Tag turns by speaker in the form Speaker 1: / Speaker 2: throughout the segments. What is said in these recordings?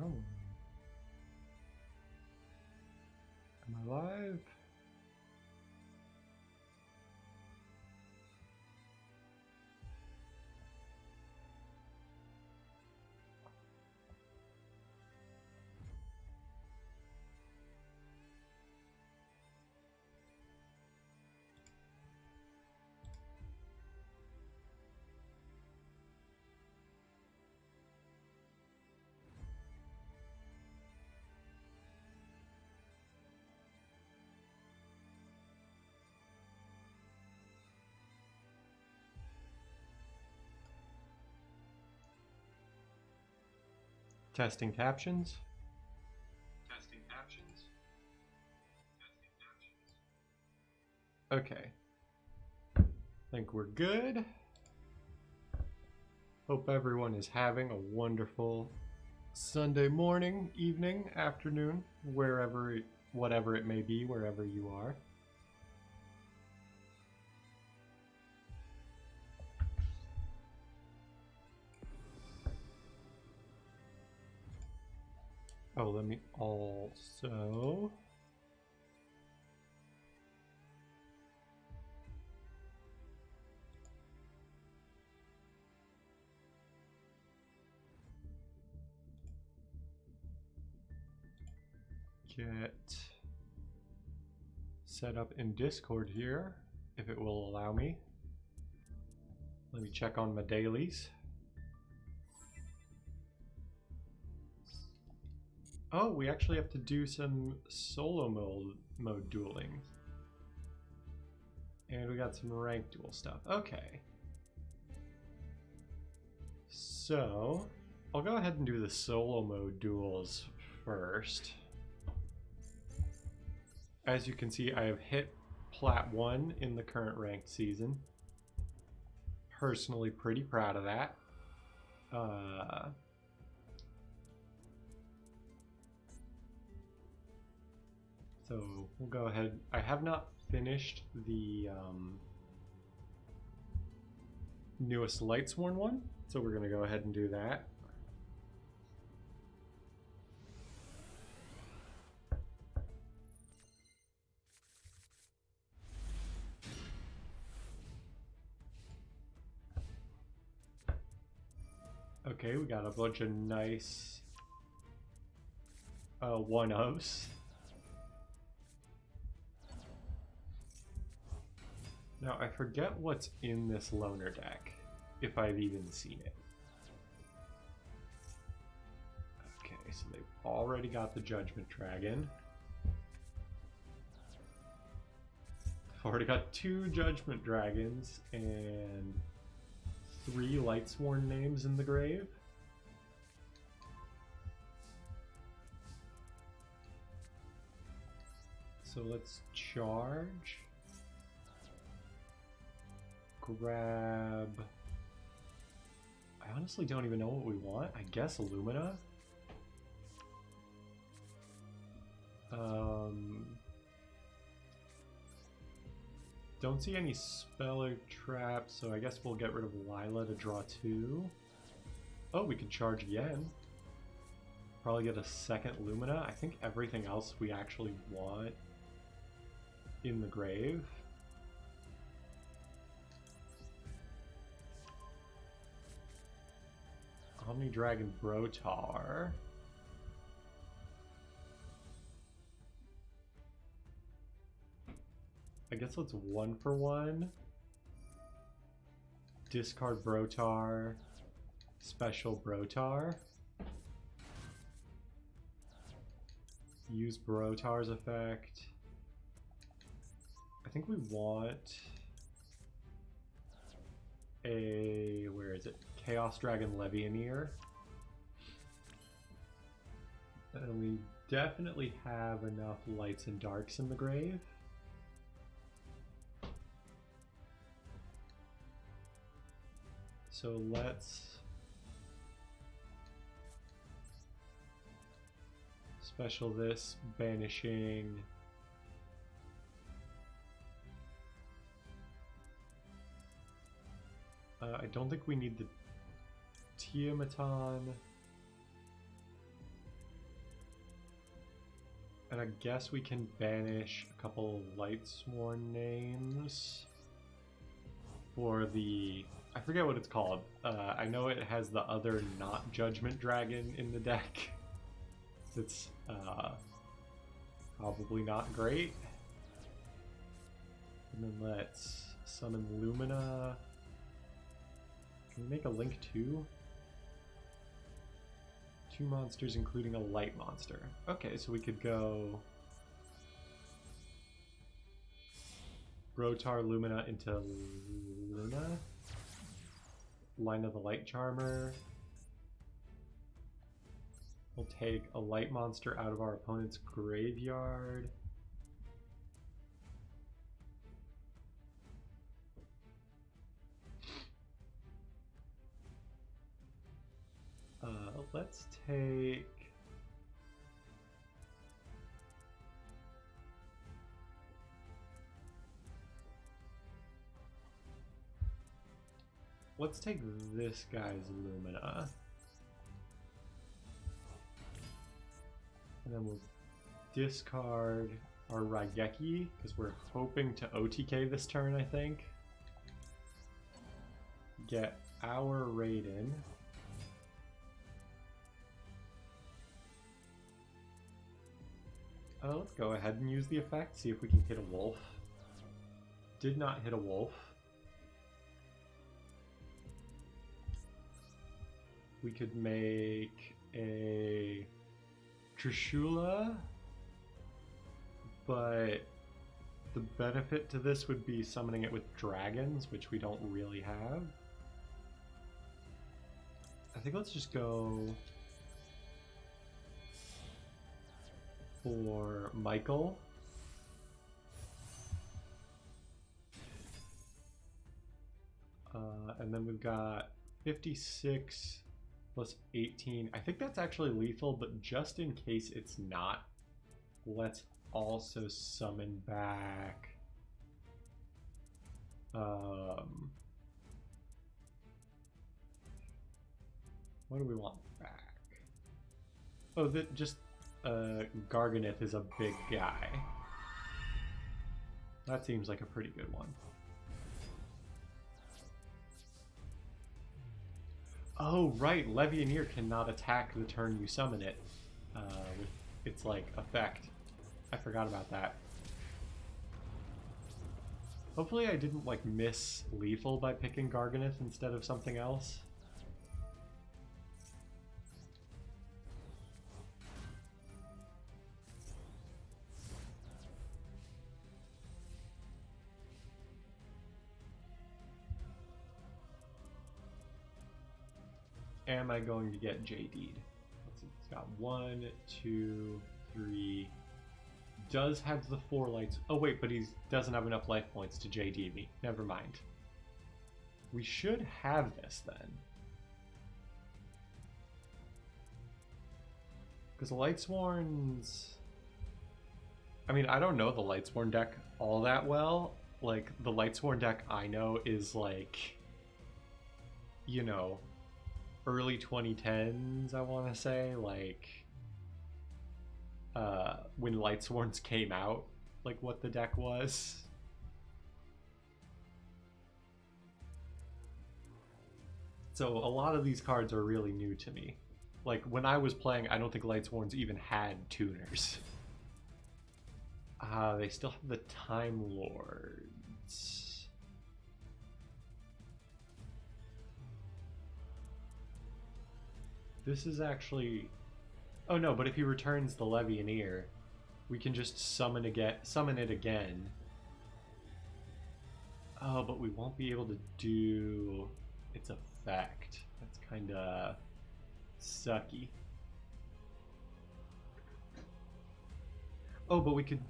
Speaker 1: Oh. Am I live? Testing captions. Testing captions. Okay. Think we're good. Hope everyone is having a wonderful Sunday morning, evening, afternoon, whatever it may be, wherever you are. Oh, let me also get set up in Discord here, if it will allow me. Let me check on my dailies. Oh, we actually have to do some solo mode dueling. And we got some ranked duel stuff. Okay. So, I'll go ahead and do the solo mode duels first. As you can see, I have hit Plat 1 in the current ranked season. Personally pretty proud of that. So we'll go ahead. I have not finished the newest Lightsworn one, so we're going to go ahead and do that. Okay, we got a bunch of nice one-ofs. Now, I forget what's in this loner deck, if I've even seen it. Okay, so they've already got the Judgment Dragon. I've already got 2 Judgment Dragons and 3 Lightsworn names in the grave. So let's charge. Grab... I honestly don't even know what we want. I guess Illumina? Don't see any Speller traps, so I guess we'll get rid of Lila to draw 2. Oh, we could charge again. Probably get a second Lumina. I think everything else we actually want in the grave. Omni Dragon Brotar. I guess let's 1-for-1. Discard Brotar. Special Brotar. Use Brotar's effect. I think we want a... where is it? Chaos Dragon Levianeer. And we definitely have enough lights and darks in the grave. So let's special this, banishing I don't think we need the Tiamaton. And I guess we can banish a couple Lightsworn names for the... I forget what it's called. I know it has the other not Judgment Dragon in the deck. It's probably not great. And then let's summon Lumina. Can we make a link too? 2 monsters including a light monster. Okay, so we could go Rotar Lumina into Luna. Line of the Light Charmer. We'll take a light monster out of our opponent's graveyard. Let's take... Let's take this guy's Lumina. And then we'll discard our Raigeki, because we're hoping to OTK this turn, I think. Get our Raiden. Let's go ahead and use the effect, see if we can hit a wolf. Did not hit a wolf. We could make a Trishula, but the benefit to this would be summoning it with dragons, which we don't really have. I think let's just go for Michael. And then we've got 56 plus 18. I think that's actually lethal, but just in case it's not, let's also summon back what do we want back? Oh, just Garganeth is a big guy. That seems like a pretty good one. Oh, right. Levianeer cannot attack the turn you summon it with its, like, effect. I forgot about that. Hopefully I didn't, like, miss lethal by picking Garganeth instead of something else. Am I going to get JD'd? Let's see, it's got 1, 2, 3. Does have the 4 lights. Oh wait, but he doesn't have enough life points to JD me. Never mind. We should have this then. Because the Lightsworns... I mean, I don't know the Lightsworn deck all that well. Like, the Lightsworn deck I know is like, you know, early 2010s, I want to say, like when Lightsworns came out, like what the deck was. So a lot of these cards are really new to me. Like when I was playing, I don't think Lightsworns even had tuners. They still have the Time Lords. This is actually... Oh no, but if he returns the Levianeer, we can just summon it again. Oh, but we won't be able to do its effect. That's kinda sucky. Oh, but we could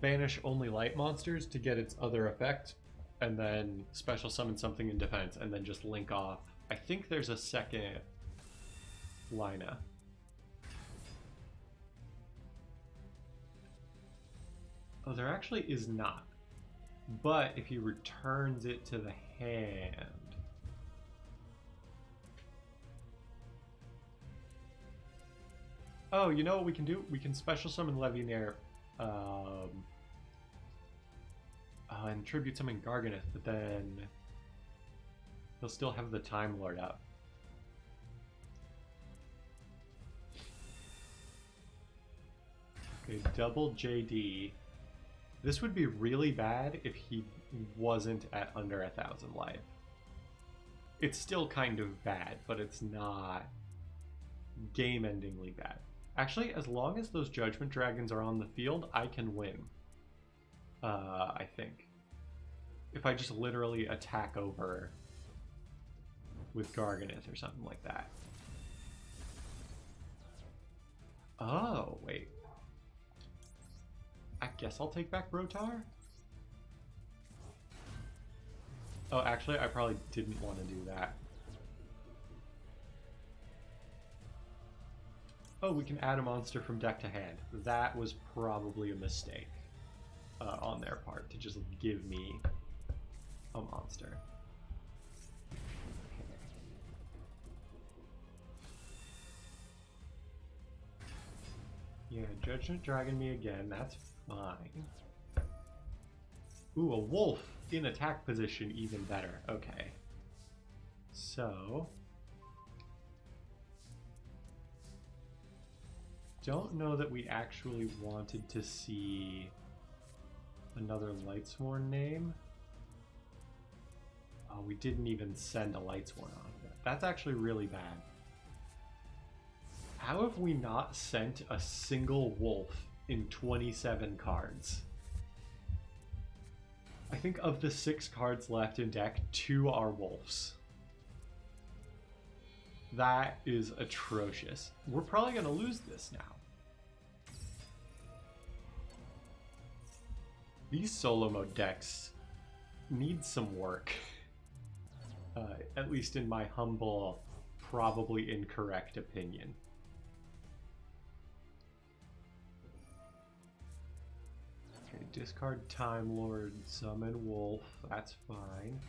Speaker 1: banish only light monsters to get its other effect, and then special summon something in defense, and then just link off. I think there's a second Lina. Oh, there actually is not. But if he returns it to the hand... Oh, you know what we can do? We can special summon Levianeer And tribute summon Garganeth, but then he'll still have the Time Lord up. Okay, double JD. This would be really bad if he wasn't at under 1,000 life. It's still kind of bad, but it's not game-endingly bad. Actually, as long as those Judgment Dragons are on the field, I can win. I think. If I just literally attack over with Garganeth or something like that. Oh, wait. I guess I'll take back Brotar? Oh, actually, I probably didn't want to do that. Oh, we can add a monster from deck to hand. That was probably a mistake on their part, to just give me a monster. Okay. Yeah, Judgment Dragon me again, that's fine. Ooh, a wolf in attack position, even better. Okay. So... don't know that we actually wanted to see another Lightsworn name. Oh, we didn't even send a Lightsworn on it. That's actually really bad. How have we not sent a single wolf in 27 cards? I think of the 6 cards left in deck, 2 are wolves. That is atrocious. We're probably going to lose this now. These solo mode decks need some work. At least in my humble, probably incorrect opinion. Okay, discard Time Lord, summon Wolf, that's fine.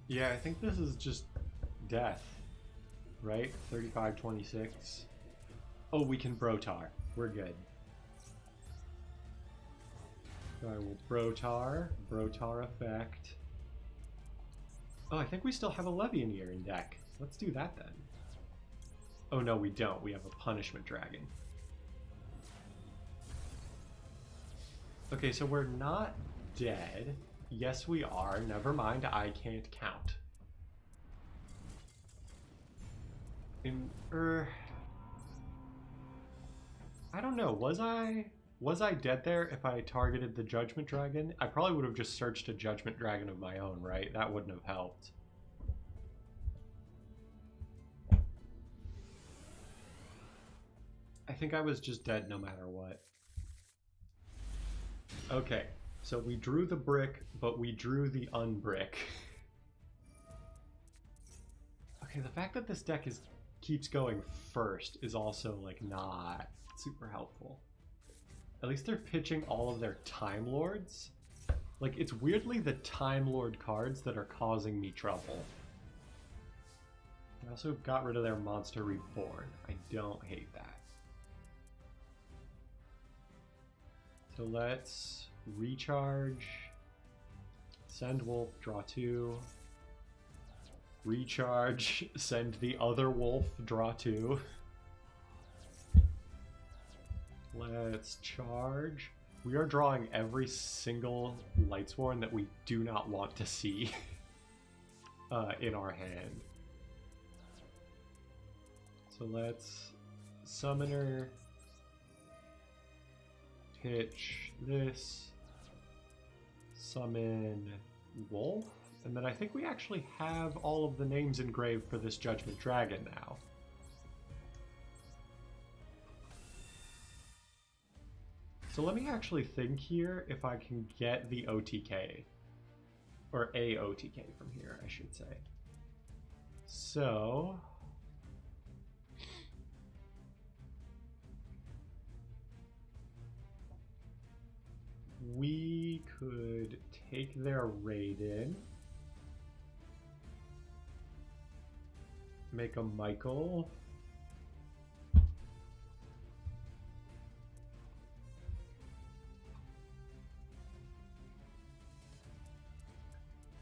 Speaker 1: Yeah, I think this is just death, right? 35-26. Oh, we can Brotar. We're good. So I will Brotar effect. Oh, I think we still have a Levianeer in deck. Let's do that then. Oh no, we don't. We have a Punishment Dragon. Okay, so we're not dead. Yes, we are. Never mind, I can't count. I don't know. Was I dead there if I targeted the Judgment Dragon? I probably would have just searched a Judgment Dragon of my own, right? That wouldn't have helped. I think I was just dead no matter what. Okay. So we drew the brick, but we drew the unbrick. Okay, the fact that this deck keeps going first is also like not super helpful. At least they're pitching all of their Time Lords. Like, it's weirdly the Time Lord cards that are causing me trouble. I also got rid of their Monster Reborn. I don't hate that. So let's recharge, send Wolf, draw 2, recharge, send the other Wolf, draw 2. Let's charge. We are drawing every single Lightsworn that we do not want to see in our hand. So let's Summoner, pitch this, summon Wolf, and then I think we actually have all of the names engraved for this Judgment Dragon now. So let me actually think here if I can get the OTK, or a OTK from here, I should say. So we could take their Raiden. Make a Michael.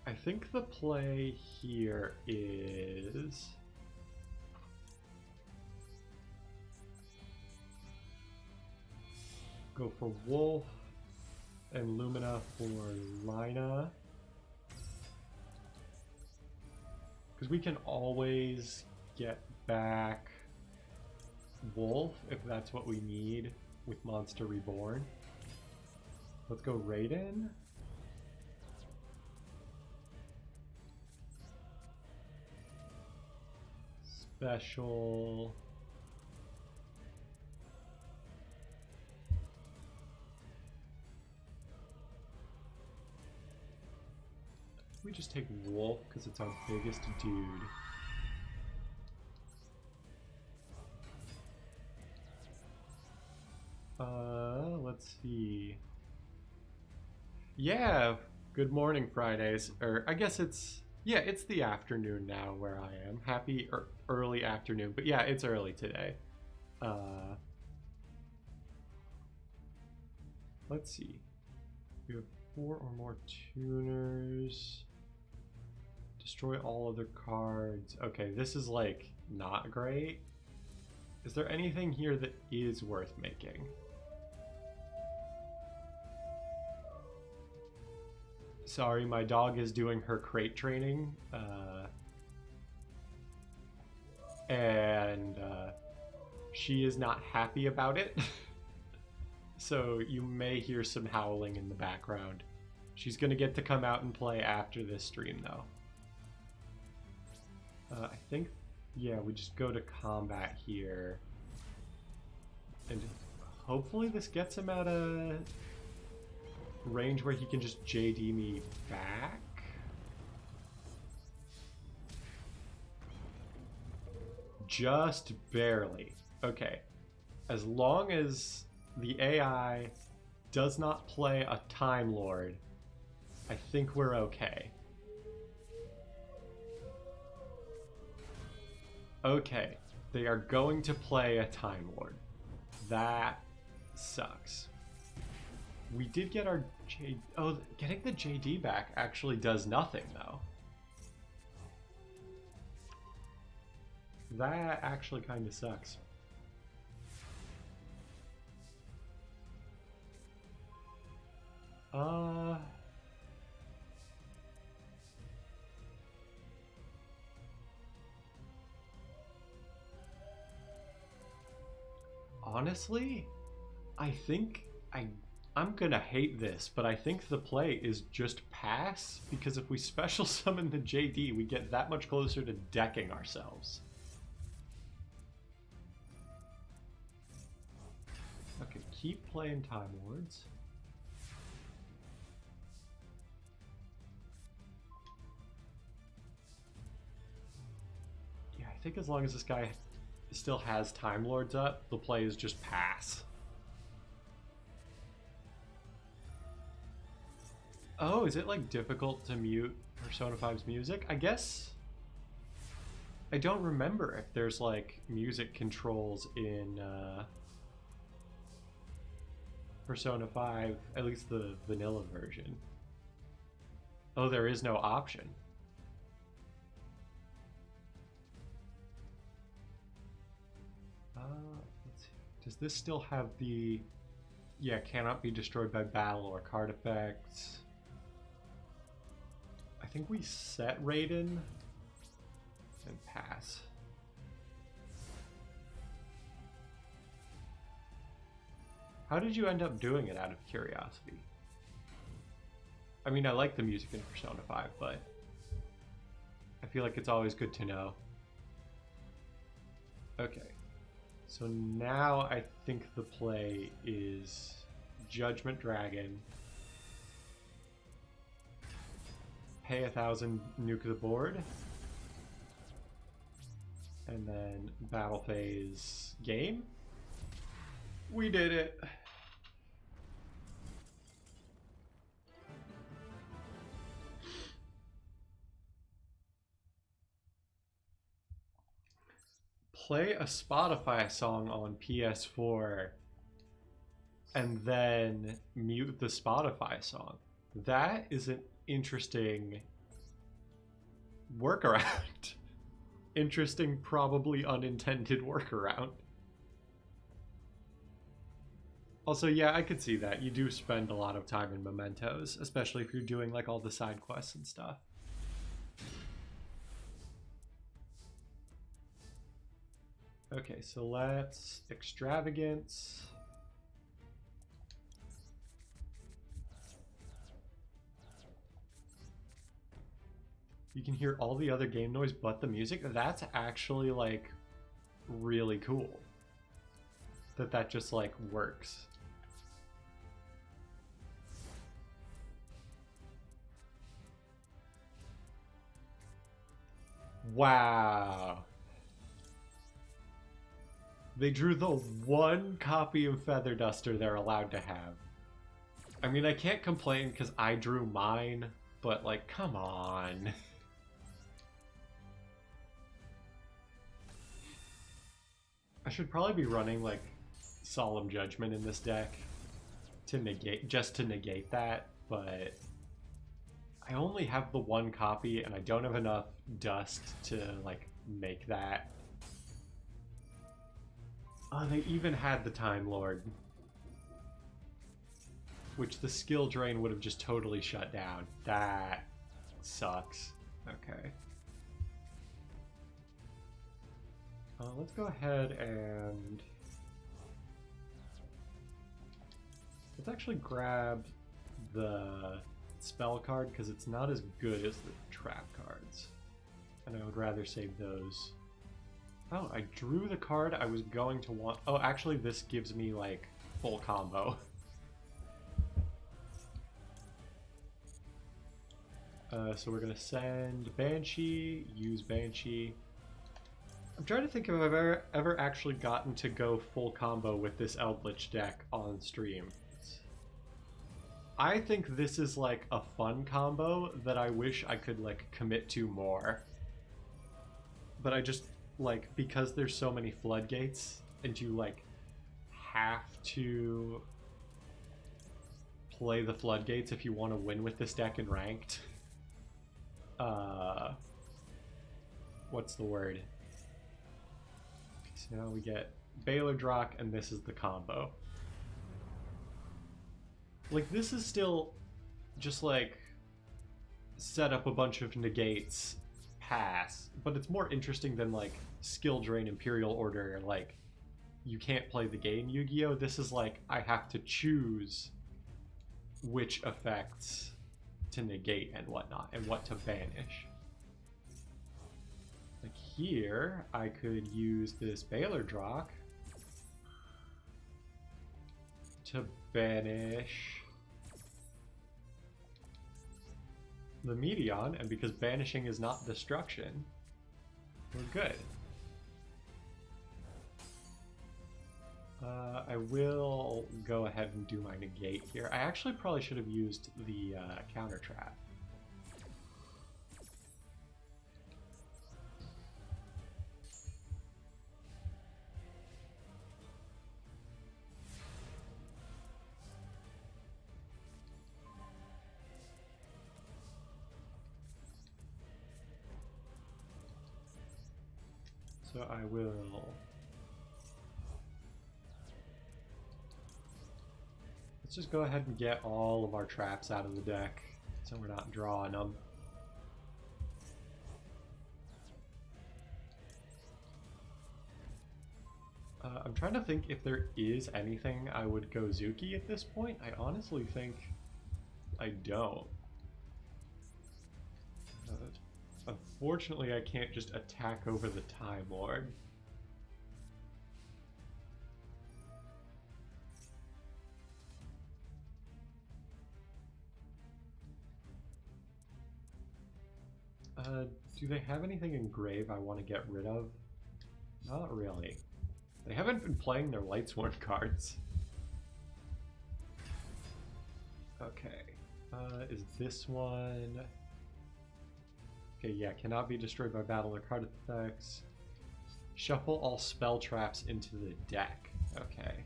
Speaker 1: I think the play here is go for Wolf and Lumina for Lina. Because we can always get back Wolf if that's what we need with Monster Reborn. Let's go Raiden. Special. We just take Wolf because it's our biggest dude. Let's see. Yeah, good morning Fridays. Or I guess it's, yeah, it's the afternoon now where I am. Happy early afternoon, but yeah, it's early today. Let's see. We have 4 or more tuners. Destroy all other cards. Okay, this is like not great. Is there anything here that is worth making? Sorry, my dog is doing her crate training. And she is not happy about it. So you may hear some howling in the background. She's gonna get to come out and play after this stream though. I think, yeah, we just go to combat here. And hopefully this gets him at a range where he can just JD me back. Just barely. Okay. As long as the AI does not play a Time Lord, I think we're okay. Okay, they are going to play a Time Lord. That sucks. We did get our JD. Oh, getting the JD back actually does nothing though. That actually kind of sucks. Honestly, I think I'm gonna hate this, but I think the play is just pass, because if we special summon the JD, we get that much closer to decking ourselves. Okay, keep playing Time Lords. Yeah, I think as long as this guy still has Time Lords up, the play is just pass. Oh, is it like difficult to mute Persona 5's music? I guess I don't remember if there's like music controls in Persona 5, at least the vanilla version. Oh, there is no option. Let's see. Does this still have the... Yeah, cannot be destroyed by battle or card effects. I think we set Raiden and pass. How did you end up doing it, out of curiosity? I mean, I like the music in Persona 5, but I feel like it's always good to know. Okay. So now I think the play is Judgment Dragon, pay 1,000, nuke the board, and then battle phase game. We did it. play a Spotify song on PS4 and then mute the Spotify song. That is an interesting workaround. Interesting, probably unintended workaround. Also, yeah, I could see that. You do spend a lot of time in mementos, especially if you're doing like all the side quests and stuff. Okay, so let's extravagance. You can hear all the other game noise but the music. That's actually like really cool. That just like works. Wow. They drew the one copy of Feather Duster they're allowed to have. I mean, I can't complain because I drew mine, but like, come on. I should probably be running like Solemn Judgment in this deck to negate, just to negate that, but I only have the one copy and I don't have enough dust to like make that. Oh, they even had the Time Lord, which the skill drain would have just totally shut down. That sucks. Okay. Let's go ahead and let's actually grab the spell card because it's not as good as the trap cards, and I would rather save those. Oh, I drew the card I was going to want. Oh, actually, this gives me like full combo. So we're gonna send Banshee, use Banshee. I'm trying to think if I've ever actually gotten to go full combo with this Eldritch deck on stream. I think this is like a fun combo that I wish I could like commit to more. But I just like, because there's so many floodgates and you like have to play the floodgates if you want to win with this deck in ranked. What's the word? So now we get Baylordrock, and this is the combo. Like, this is still just like set up a bunch of negates, pass, but it's more interesting than like skill drain Imperial Order, like you can't play the game Yu-Gi-Oh! This is like I have to choose which effects to negate and whatnot, and what to banish. Like here, I could use this Baylordrock to banish the Meteon, and because banishing is not destruction, we're good. I will go ahead and do my negate here. I actually probably should have used the counter trap. So I will... Let's just go ahead and get all of our traps out of the deck so we're not drawing them. I'm trying to think if there is anything I would go Zuki at this point. I honestly think I don't. Unfortunately, I can't just attack over the Time Lord. Do they have anything in Grave I want to get rid of? Not really. They haven't been playing their Lightsworn cards. Okay. Is this one... Okay, yeah, cannot be destroyed by battle or card effects. Shuffle all spell traps into the deck. Okay.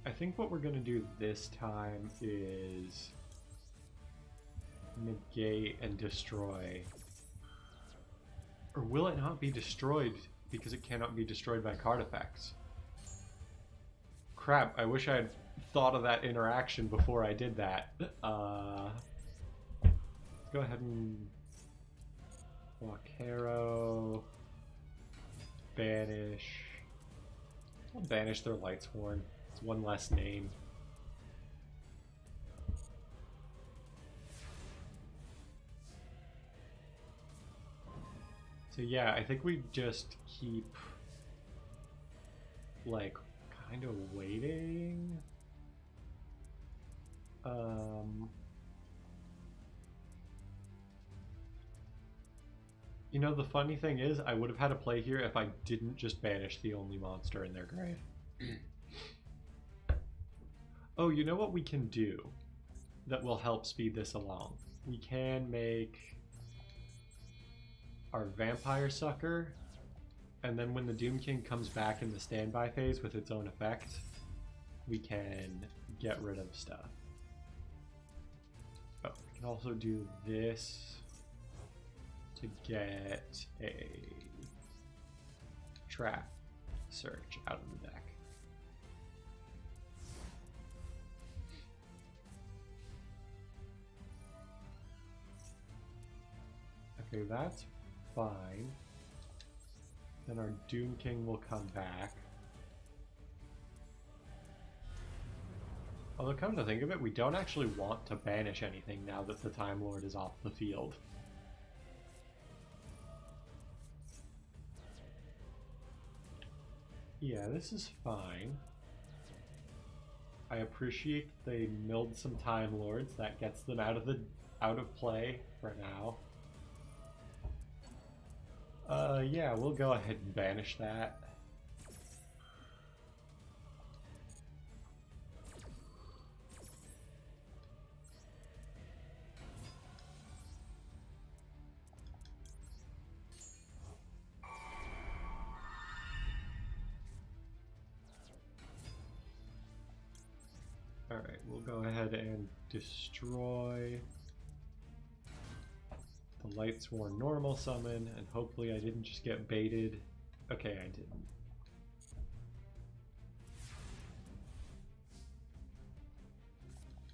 Speaker 1: I think what we're going to do this time is negate and destroy. Or will it not be destroyed because it cannot be destroyed by card effects? Crap, I wish I had thought of that interaction before I did that. Let's go ahead and Walkero, banish. I'll banish their Lightsworn. It's one less name. So yeah, I think we just keep like kind of waiting. You know, the funny thing is, I would have had a play here if I didn't just banish the only monster in their grave. Oh, you know what we can do that will help speed this along? We can make our Vampire Sucker, and then when the Doom King comes back in the standby phase with its own effect, we can get rid of stuff. Oh, we can also do this to get a trap search out of the deck. Okay, that's fine. Then our Doom King will come back. Although, come to think of it, we don't actually want to banish anything now that the Time Lord is off the field. Yeah, this is fine. I appreciate they milled some Time Lords. That gets them out of play for now. Yeah, we'll go ahead and banish that. Alright, we'll go ahead and destroy the Lightsworn normal summon, and hopefully I didn't just get baited. Okay, I didn't.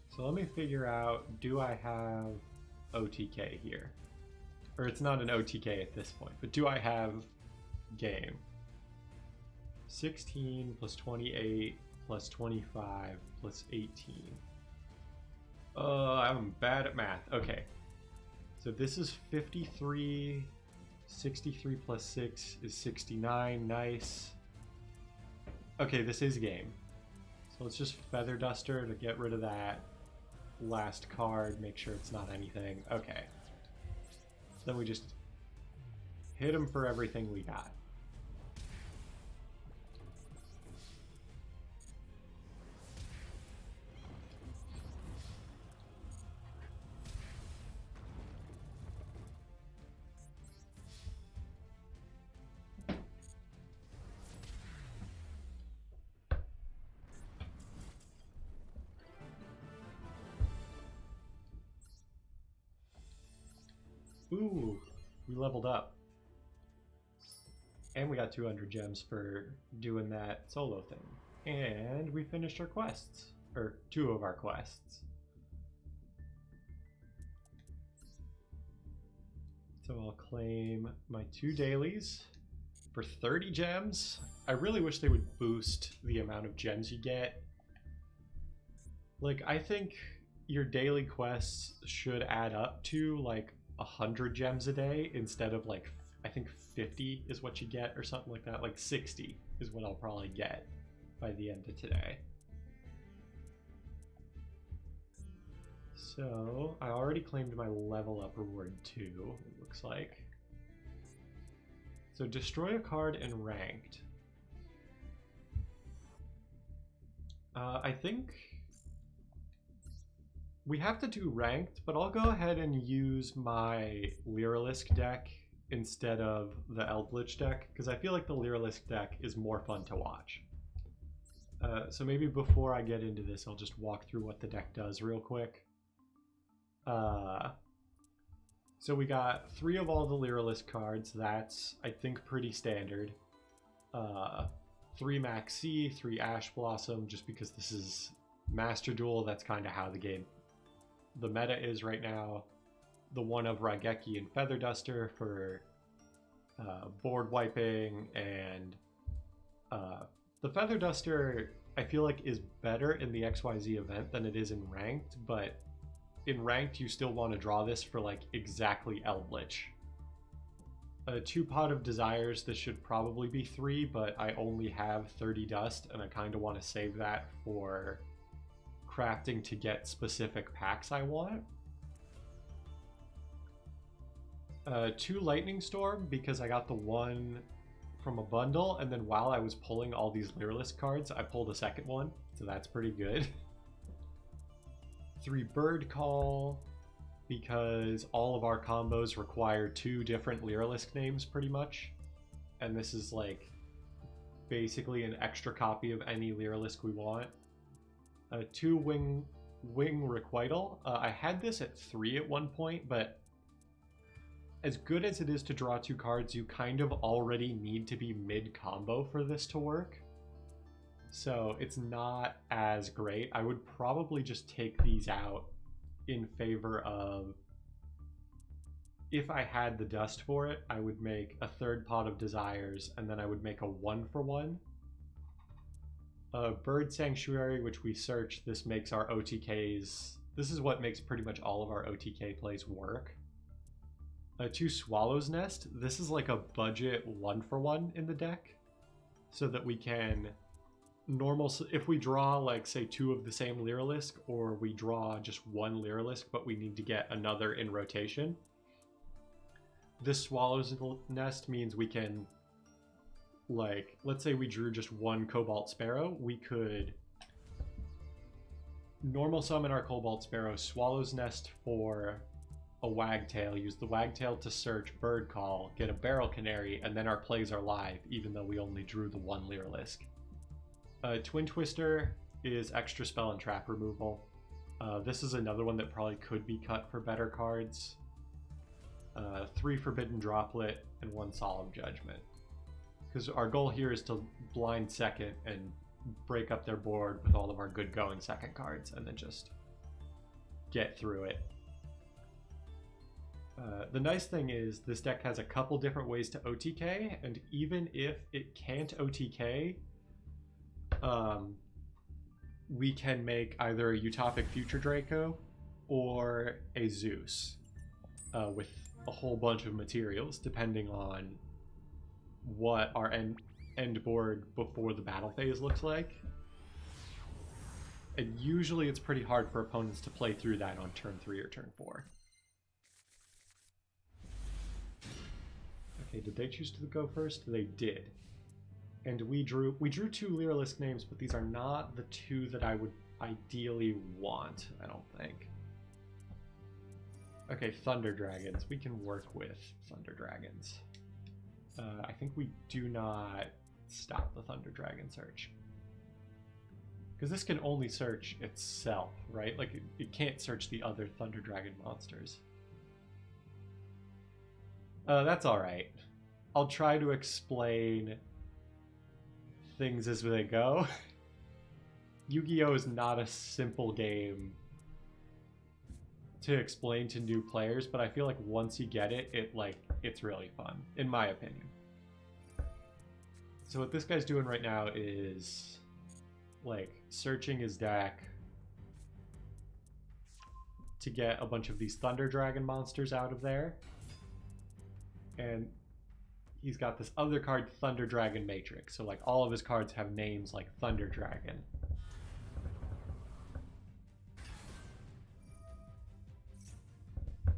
Speaker 1: So let me figure out, do I have OTK here? Or it's not an OTK at this point, but do I have game? 16 plus 28 plus 25 plus 18. I'm bad at math. Okay. So this is 53, 63 plus 6 is 69, nice. Okay, this is game. So let's just Feather Duster to get rid of that last card, make sure it's not anything. Okay. Then we just hit him for everything we got. Ooh, we leveled up. And we got 200 gems for doing that solo thing. And we finished our quests. Or 2 of our quests. So I'll claim my 2 dailies for 30 gems. I really wish they would boost the amount of gems you get. Like, I think your daily quests should add up to, like, 100 gems a day instead of like, I think 50 is what you get or something like that. Like 60 is what I'll probably get by the end of today. So I already claimed my level up reward 2, it looks like. So destroy a card in ranked. I think We have to do ranked, but I'll go ahead and use my Lyrilusc deck instead of the Eldritch deck, because I feel like the Lyrilusc deck is more fun to watch. So maybe before I get into this, I'll just walk through what the deck does real quick. So we got 3 of all the Lyrilusc cards. That's, I think, pretty standard. 3 Maxi, 3 Ash Blossom, just because this is Master Duel. That's kind of how the meta is right now. The 1 of Raigeki and Feather Duster for board wiping, and the Feather Duster I feel like is better in the XYZ event than it is in ranked, but in ranked you still want to draw this for like exactly Eldritch. 2 Pot of Desires, this should probably be 3, but I only have 30 dust and I kind of want to save that for crafting to get specific packs I want. 2 Lightning Storm, because I got the 1 from a bundle, and then while I was pulling all these Lyrilusc cards, I pulled a second one, so that's pretty good. 3 Bird Call, because all of our combos require 2 different Lyrilusc names pretty much, and this is like basically an extra copy of any Lyrilusc we want. 2 Wing Requital. I had this at 3 at one point, but as good as it is to draw 2 cards, you kind of already need to be mid-combo for this to work. So it's not as great. I would probably just take these out in favor of, if I had the dust for it, I would make a 3rd Pot of Desires, and then I would make a 1-for-1. Bird Sanctuary, which we search, this makes our OTKs, this is what makes pretty much all of our OTK plays work. 2 Swallow's Nest, this is like a budget 1-for-1 in the deck, so that we can if we draw like say 2 of the same Lyrilusc, or we draw just 1 Lyrilusc but we need to get another in rotation, this Swallow's Nest means we can, like, let's say we drew just 1 Cobalt Sparrow, we could normal summon our Cobalt Sparrow, Swallow's Nest for a Wagtail, use the Wagtail to search Bird Call, get a Barrel Canary, and then our plays are live, even though we only drew the 1 Lyrilusc. Twin Twister is extra spell and trap removal. This is another one that probably could be cut for better cards. 3 Forbidden Droplet and 1 Solemn Judgment. Because our goal here is to blind second and break up their board with all of our good going second cards, and then just get through it. The nice thing is this deck has a couple different ways to OTK, and even if it can't OTK, we can make either a Utopic Future Draco or a Zeus with a whole bunch of materials, depending on what our end board before the battle phase looks like. And usually it's pretty hard for opponents to play through that on turn 3 or turn 4. Okay, did they choose to go first? They did. And we drew 2 Lyrilusc names, but these are not the 2 that I would ideally want, I don't think. Okay, Thunder Dragons. We can work with Thunder Dragons. I think we do not stop the Thunder Dragon search. Because this can only search itself, right? Like, it can't search the other Thunder Dragon monsters. That's alright. I'll try to explain things as they go. Yu-Gi-Oh! Is not a simple game to explain to new players, but I feel like once you get it, it's really fun, in my opinion. So what this guy's doing right now is like searching his deck to get a bunch of these Thunder Dragon monsters out of there. And he's got this other card, Thunder Dragon Matrix. So like all of his cards have names like Thunder Dragon.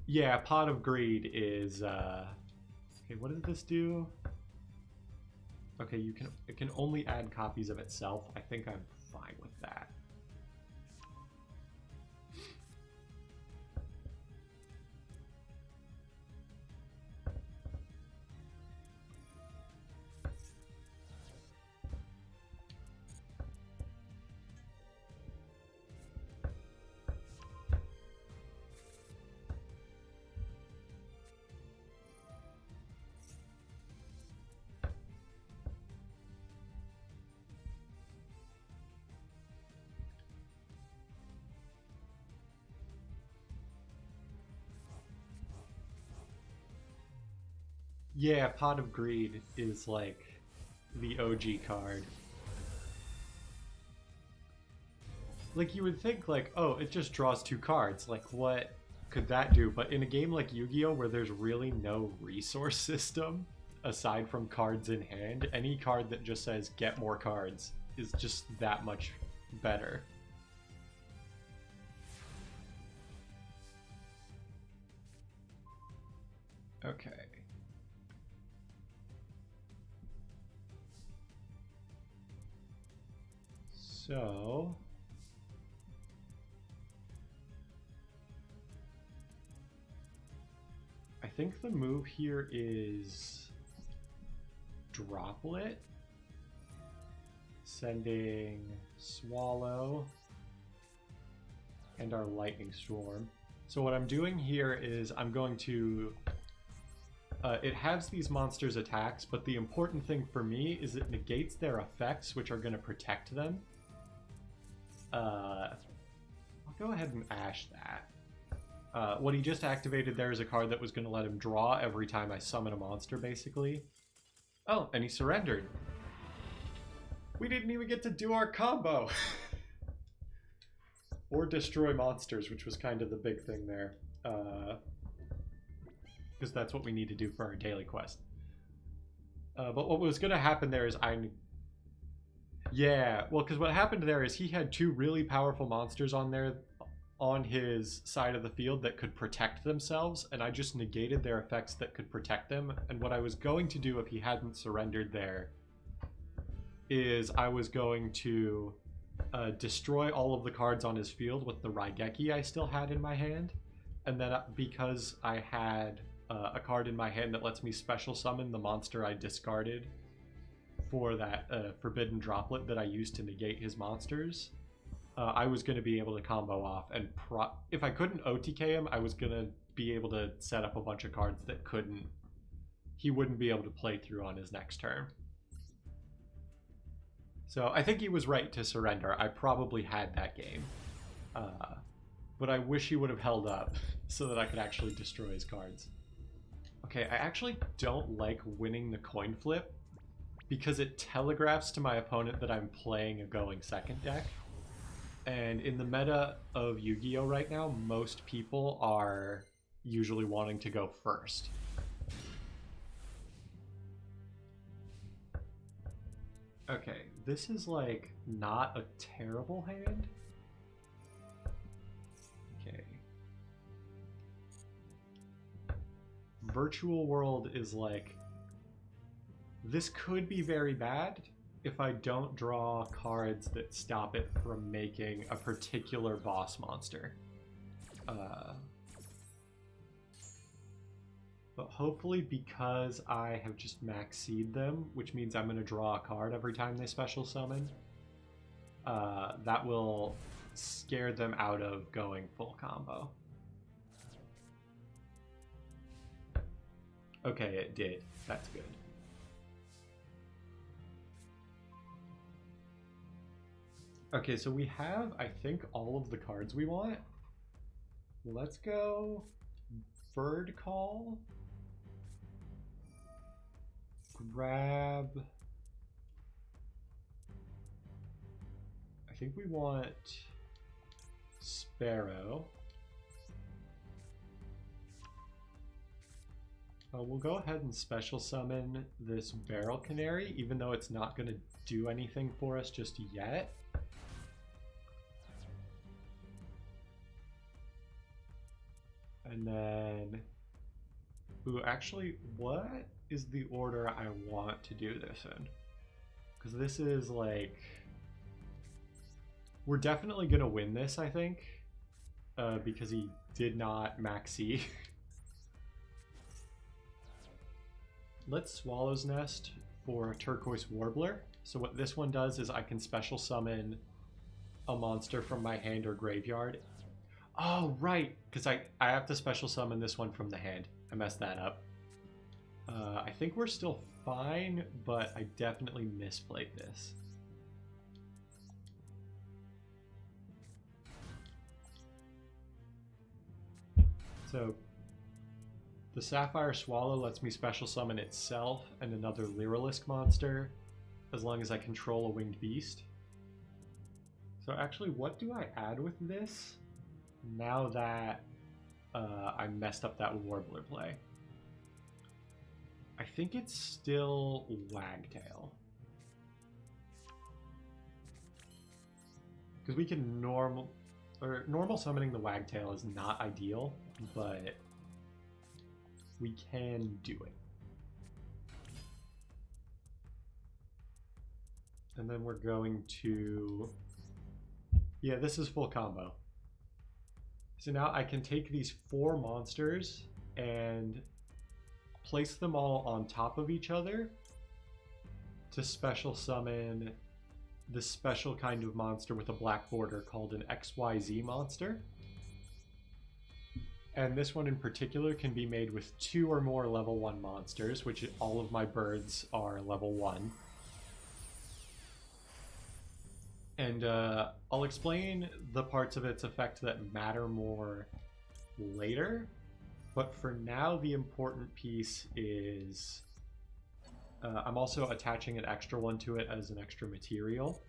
Speaker 1: Yeah, Pot of Greed is okay, what does this do? Okay, it can only add copies of itself. I think I'm fine with that. Yeah, Pot of Greed is like the OG card. Like, you would think, like, oh, it just draws 2 cards. Like, what could that do? But in a game like Yu-Gi-Oh! Where there's really no resource system, aside from cards in hand, any card that just says, get more cards, is just that much better. Okay. So... I think the move here is Droplet, sending Swallow and our Lightning Storm. So what I'm doing here is I'm going to... it has these monsters' attacks, but the important thing for me is it negates their effects, which are going to protect them. I'll go ahead and Ash that. What he just activated there is a card that was going to let him draw every time I summon a monster, basically. Oh, and he surrendered. We didn't even get to do our combo! Or destroy monsters, which was kind of the big thing there. Because that's what we need to do for our daily quest. But what was going to happen there is Yeah, well, because what happened there is he had 2 really powerful monsters on there on his side of the field that could protect themselves, and I just negated their effects that could protect them. And what I was going to do if he hadn't surrendered there is I was going to destroy all of the cards on his field with the Raigeki I still had in my hand, and then because I had a card in my hand that lets me special summon the monster I discarded for that forbidden droplet that I used to negate his monsters, I was going to be able to combo off, and if I couldn't OTK him, I was going to be able to set up a bunch of cards that he wouldn't be able to play through on his next turn. So I think he was right to surrender. I probably had that game. But I wish he would have held up so that I could actually destroy his cards. Okay, I actually don't like winning the coin flip because it telegraphs to my opponent that I'm playing a going second deck. And in the meta of Yu-Gi-Oh! Right now, most people are usually wanting to go first. Okay, this is like not a terrible hand. Okay. Virtual World is like... This could be very bad if I don't draw cards that stop it from making a particular boss monster. But hopefully, because I have just max-seed them, which means I'm going to draw a card every time they special summon, that will scare them out of going full combo. Okay, it did. That's good. Okay, so we have, I think, all of the cards we want. Let's go Bird Call. Grab... I think we want Sparrow. We'll go ahead and special summon this Barrel Canary, even though it's not going to do anything for us just yet. And then... Ooh, actually, what is the order I want to do this in? Because this is like... We're definitely going to win this, I think. Because he did not maxi. Let's Swallow's Nest for Turquoise Warbler. So what this one does is I can special summon a monster from my hand or graveyard. Oh, right, because I have to special summon this one from the hand. I messed that up. I think we're still fine, but I definitely misplayed this. So The Sapphire Swallow lets me special summon itself and another Lyrilusc monster as long as I control a winged beast. So actually, what do I add with this now that I messed up that Warbler play? I think it's still Wagtail. Because we can normal summoning the Wagtail is not ideal, but we can do it. And then we're going to... Yeah, this is full combo. So now I can take these 4 monsters and place them all on top of each other to special summon this special kind of monster with a black border called an XYZ monster. And this one in particular can be made with 2 or more level 1 monsters, which all of my birds are level 1. And I'll explain the parts of its effect that matter more later. But for now, the important piece is I'm also attaching an extra one to it as an extra material.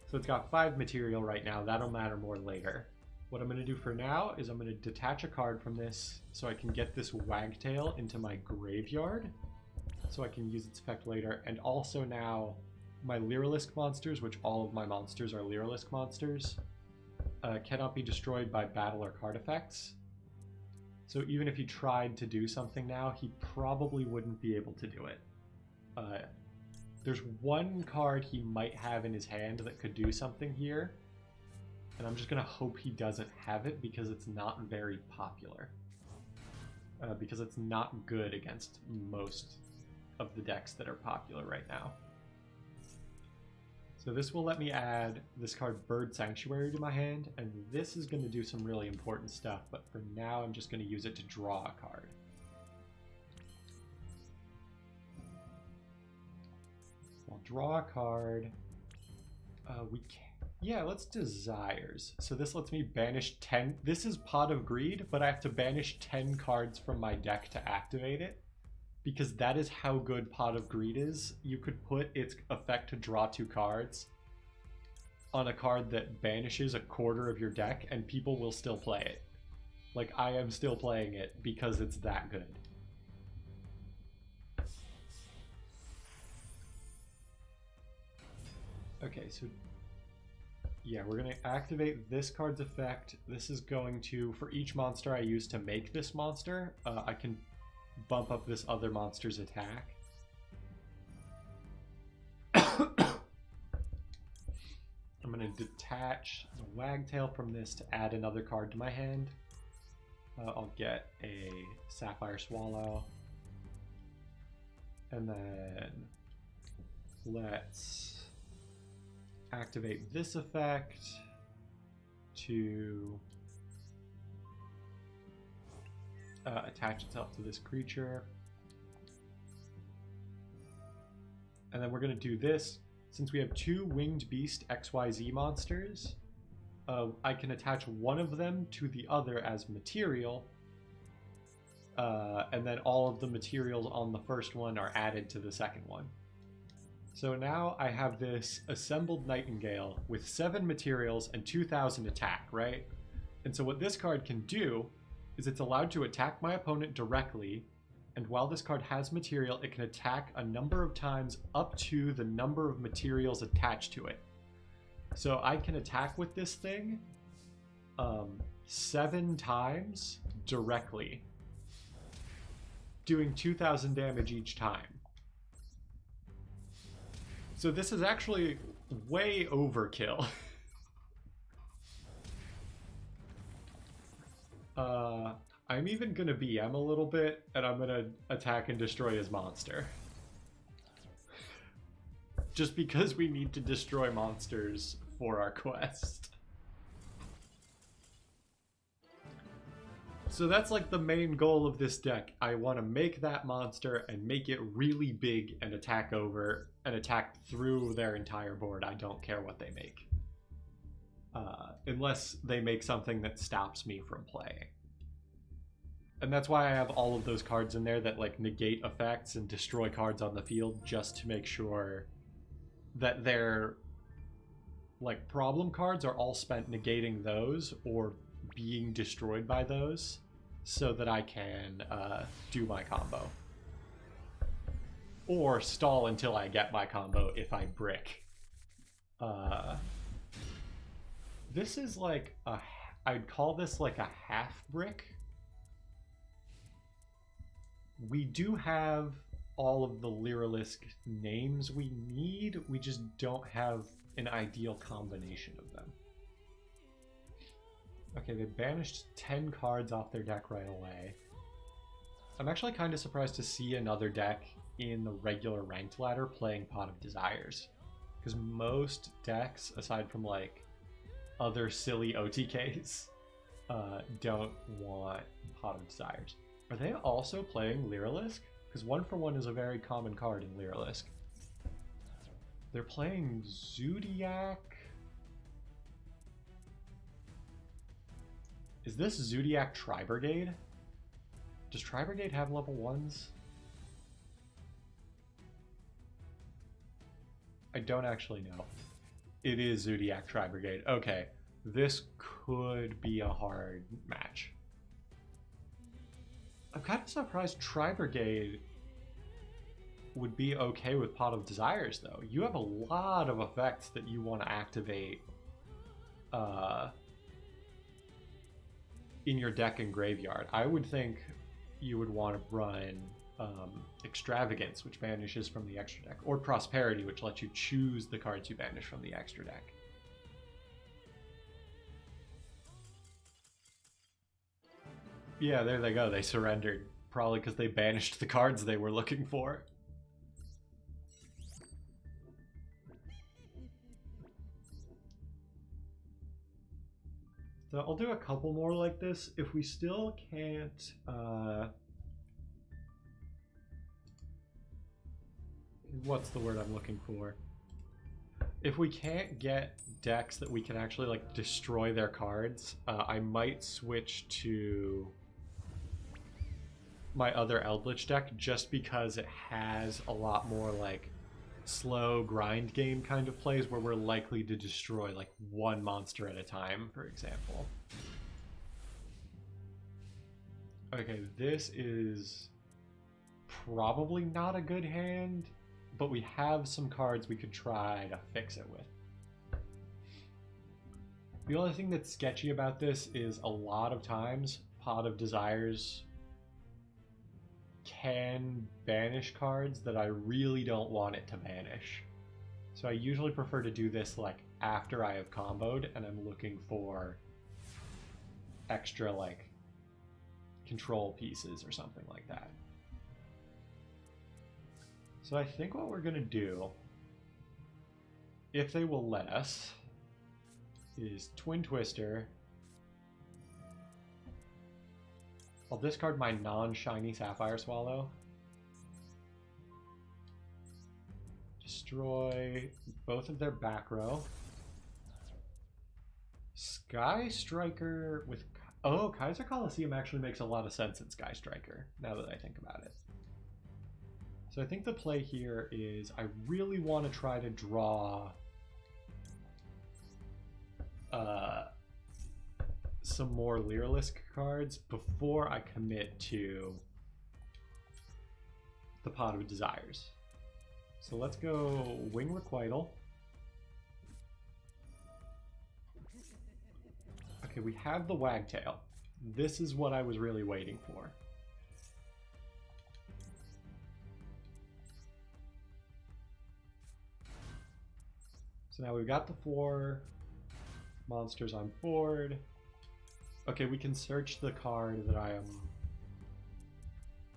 Speaker 1: So it's got 5 material right now. That'll matter more later. What I'm going to do for now is I'm going to detach a card from this so I can get this Wagtail into my graveyard so I can use its effect later. And also now my Lyrilusc monsters, which all of my monsters are Lyrilusc monsters, cannot be destroyed by battle or card effects. So even if he tried to do something now, he probably wouldn't be able to do it. There's one card he might have in his hand that could do something here, and I'm just going to hope he doesn't have it because it's not very popular. Because it's not good against most of the decks that are popular right now. So this will let me add this card Bird Sanctuary to my hand, and this is going to do some really important stuff, but for now I'm just going to use it to draw a card. So I'll draw a card. Yeah, let's Desires. So this lets me banish 10. This is Pot of Greed, but I have to banish 10 cards from my deck to activate it. Because that is how good Pot of Greed is. You could put its effect to draw 2 cards on a card that banishes a quarter of your deck and people will still play it. Like, I am still playing it because it's that good. Okay, so yeah, we're going to activate this card's effect. This is going to, for each monster I use to make this monster, I can bump up this other monster's attack. I'm going to detach the Wagtail from this to add another card to my hand. I'll get a Sapphire Swallow. And then let's activate this effect to attach itself to this creature. And then we're going to do this. Since we have 2 Winged Beast XYZ monsters, I can attach one of them to the other as material. And then all of the materials on the first one are added to the second one. So now I have this assembled Nightingale with 7 materials and 2,000 attack, right? And so what this card can do is it's allowed to attack my opponent directly, and while this card has material, it can attack a number of times up to the number of materials attached to it. So I can attack with this thing 7 times directly, doing 2,000 damage each time. So this is actually way overkill. I'm even gonna BM a little bit, and I'm gonna attack and destroy his monster. Just because we need to destroy monsters for our quest. So that's like the main goal of this deck. I want to make that monster and make it really big and attack over and attack through their entire board. I don't care what they make. Unless they make something that stops me from playing. And that's why I have all of those cards in there that like negate effects and destroy cards on the field, just to make sure that their like problem cards are all spent negating those or being destroyed by those, so that I can do my combo. Or stall until I get my combo if I brick. This is like a, I'd call this like a half brick. We do have all of the Lyrilusc names we need, we just don't have an ideal combination of them. Okay, they banished 10 cards off their deck right away. I'm actually kind of surprised to see another deck in the regular ranked ladder playing Pot of Desires. Because most decks, aside from like other silly OTKs, don't want Pot of Desires. Are they also playing Lyrilusc? Because 1-for-1 is a very common card in Lyrilusc. They're playing Zodiac. Is this Zodiac Tri-Brigade? Does Tri-Brigade have level 1s? I don't actually know. It is Zodiac Tri-Brigade. Okay, this could be a hard match. I'm kind of surprised Tri-Brigade would be okay with Pot of Desires, though. You have a lot of effects that you want to activate in your deck and graveyard. I would think you would want to run Extravagance, which banishes from the extra deck, or Prosperity, which lets you choose the cards you banish from the extra deck. Yeah, there they go. They surrendered. Probably because they banished the cards they were looking for. So I'll do a couple more like this. If we still can't... what's the word I'm looking for? If we can't get decks that we can actually like destroy their cards, I might switch to my other Eldritch deck, just because it has a lot more like slow grind game kind of plays where we're likely to destroy like one monster at a time, for example. Okay, this is probably not a good hand, but we have some cards we could try to fix it with. The only thing that's sketchy about this is a lot of times Pot of Desires can banish cards that I really don't want it to banish. So I usually prefer to do this like after I have comboed and I'm looking for extra like control pieces or something like that. So I think what we're gonna do, if they will let us, is Twin Twister. I'll discard my non-shiny Sapphire Swallow. Destroy both of their back row. Sky Striker with... Oh, Kaiser Coliseum actually makes a lot of sense in Sky Striker, now that I think about it. So I think the play here is I really want to try to draw some more Lyrilusc cards before I commit to the Pot of Desires. So let's go Wing Requital. Okay, we have the Wagtail. This is what I was really waiting for. So now we've got the 4 monsters on board. Okay, we can search the card that I am...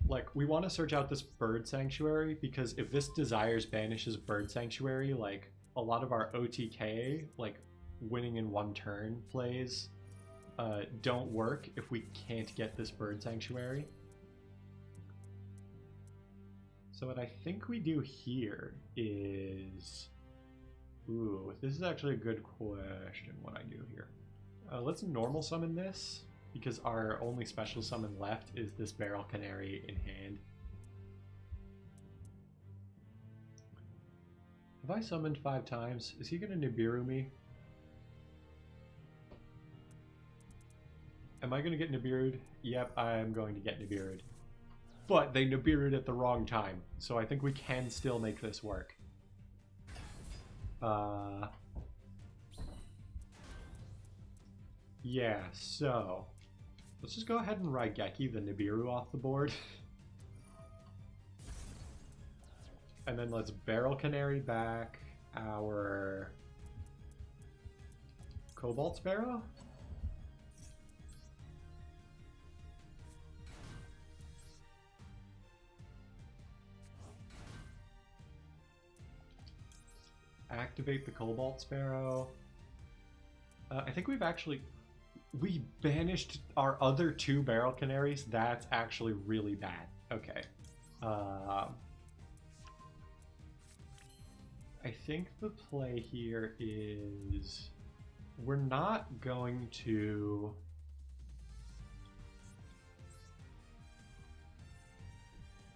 Speaker 1: Like, we want to search out this Bird Sanctuary, because if this Desires banishes Bird Sanctuary, like, a lot of our OTK, like, winning in 1 turn plays, don't work if we can't get this Bird Sanctuary. So what I think we do here is... Ooh, this is actually a good question, what I do here. Let's normal summon this. because our only special summon left is this Barrel Canary in hand. Have I summoned 5 times? Is he going to Nibiru me? Am I going to get Nibiru'd? Yep, I am going to get Nibiru'd. But they Nibiru'd at the wrong time, so I think we can still make this work. Yeah, so let's just go ahead and Raigeki the Nibiru off the board. And then let's Barrel Canary back our Cobalt Sparrow. Activate the Cobalt Sparrow. I think we banished our other 2 Barrel Canaries. That's actually really bad. Okay. I think the play here is we're not going to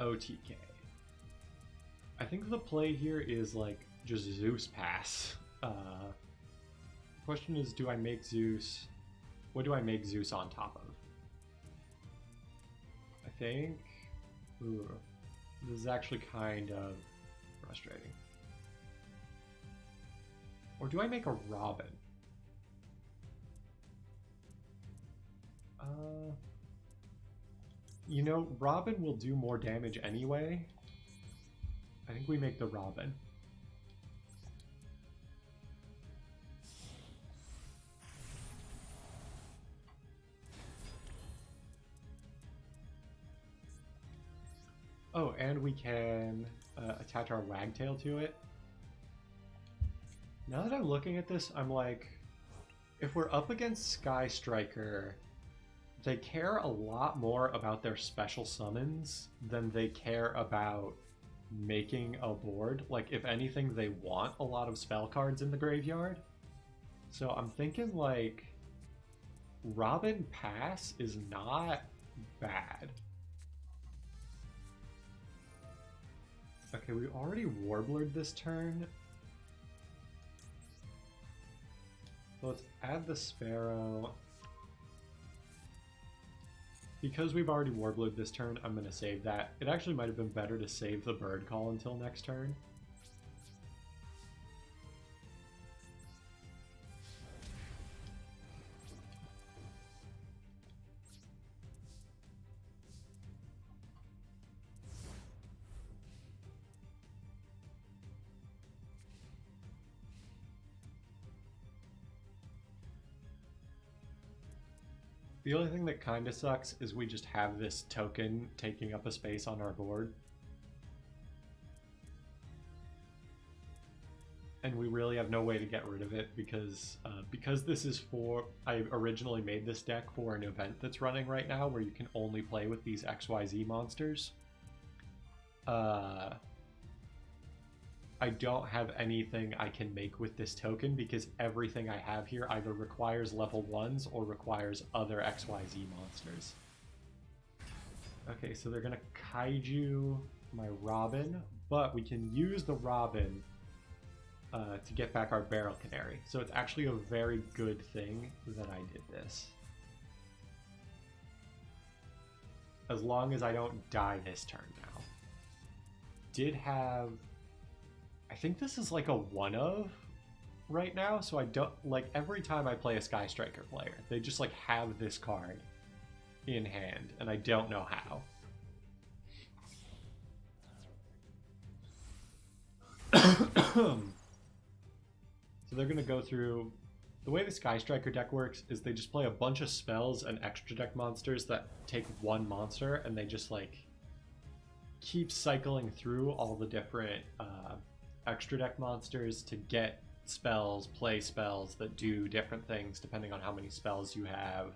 Speaker 1: OTK. I think the play here is like just Zeus pass. Question is, do I make Zeus? What do I make Zeus on top of? I think... Ooh, this is actually kind of frustrating. Or do I make a Robin? You know, Robin will do more damage anyway. I think we make the Robin. Oh, and we can attach our Wagtail to it. Now that I'm looking at this, I'm like, if we're up against Sky Striker, they care a lot more about their special summons than they care about making a board. Like, if anything, they want a lot of spell cards in the graveyard. So I'm thinking, like, Robin Pass is not bad. Okay, we already Warblered this turn. So let's add the Sparrow. Because we've already Warblered this turn, I'm going to save that. It actually might have been better to save the Bird Call until next turn. The only thing that kind of sucks is we just have this token taking up a space on our board. And we really have no way to get rid of it because this is for... I originally made this deck for an event that's running right now where you can only play with these XYZ monsters. I don't have anything I can make with this token because everything I have here either requires level 1s or requires other XYZ monsters. Okay, so they're gonna Kaiju my Robin, but we can use the Robin to get back our Barrel Canary. So it's actually a very good thing that I did this. As long as I don't die this turn now. Did have... I think this is like a one-of right now, so I don't... Like, every time I play a Sky Striker player, they just, like, have this card in hand, and I don't know how. So they're going to go through... The way the Sky Striker deck works is they just play a bunch of spells and extra deck monsters that take one monster, and they just, like, keep cycling through all the different extra deck monsters to get spells, play spells that do different things depending on how many spells you have.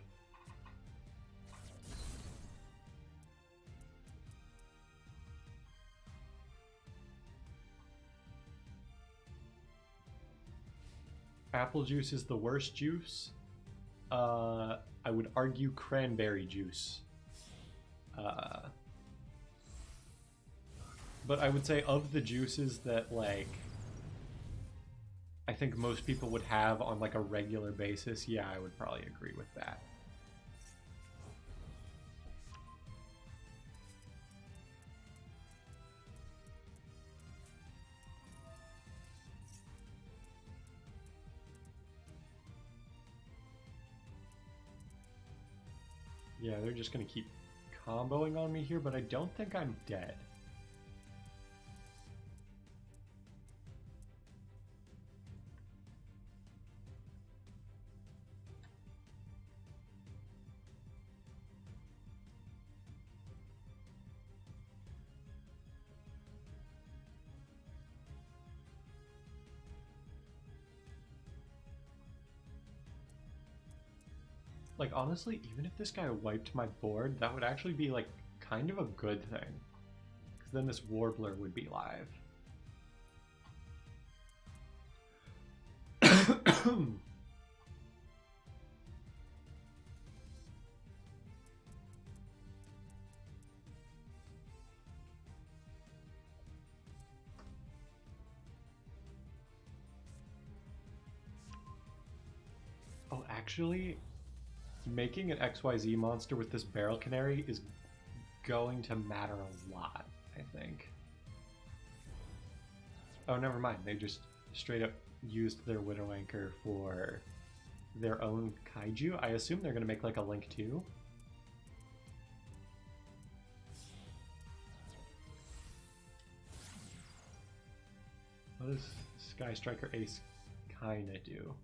Speaker 1: Apple juice is the worst juice. I would argue cranberry juice. But I would say of the juices that, like, I think most people would have on, like, a regular basis, yeah, I would probably agree with that. Yeah, they're just gonna keep comboing on me here, but I don't think I'm dead. Like, honestly, even if this guy wiped my board, that would actually be, like, kind of a good thing. Because then this Warbler would be live. Oh, actually, making an XYZ monster with this Barrel Canary is going to matter a lot, I think. Oh, never mind. They just straight up used their Widow Anchor for their own kaiju. I assume they're going to make like a Link 2. What does Sky Striker Ace kinda do?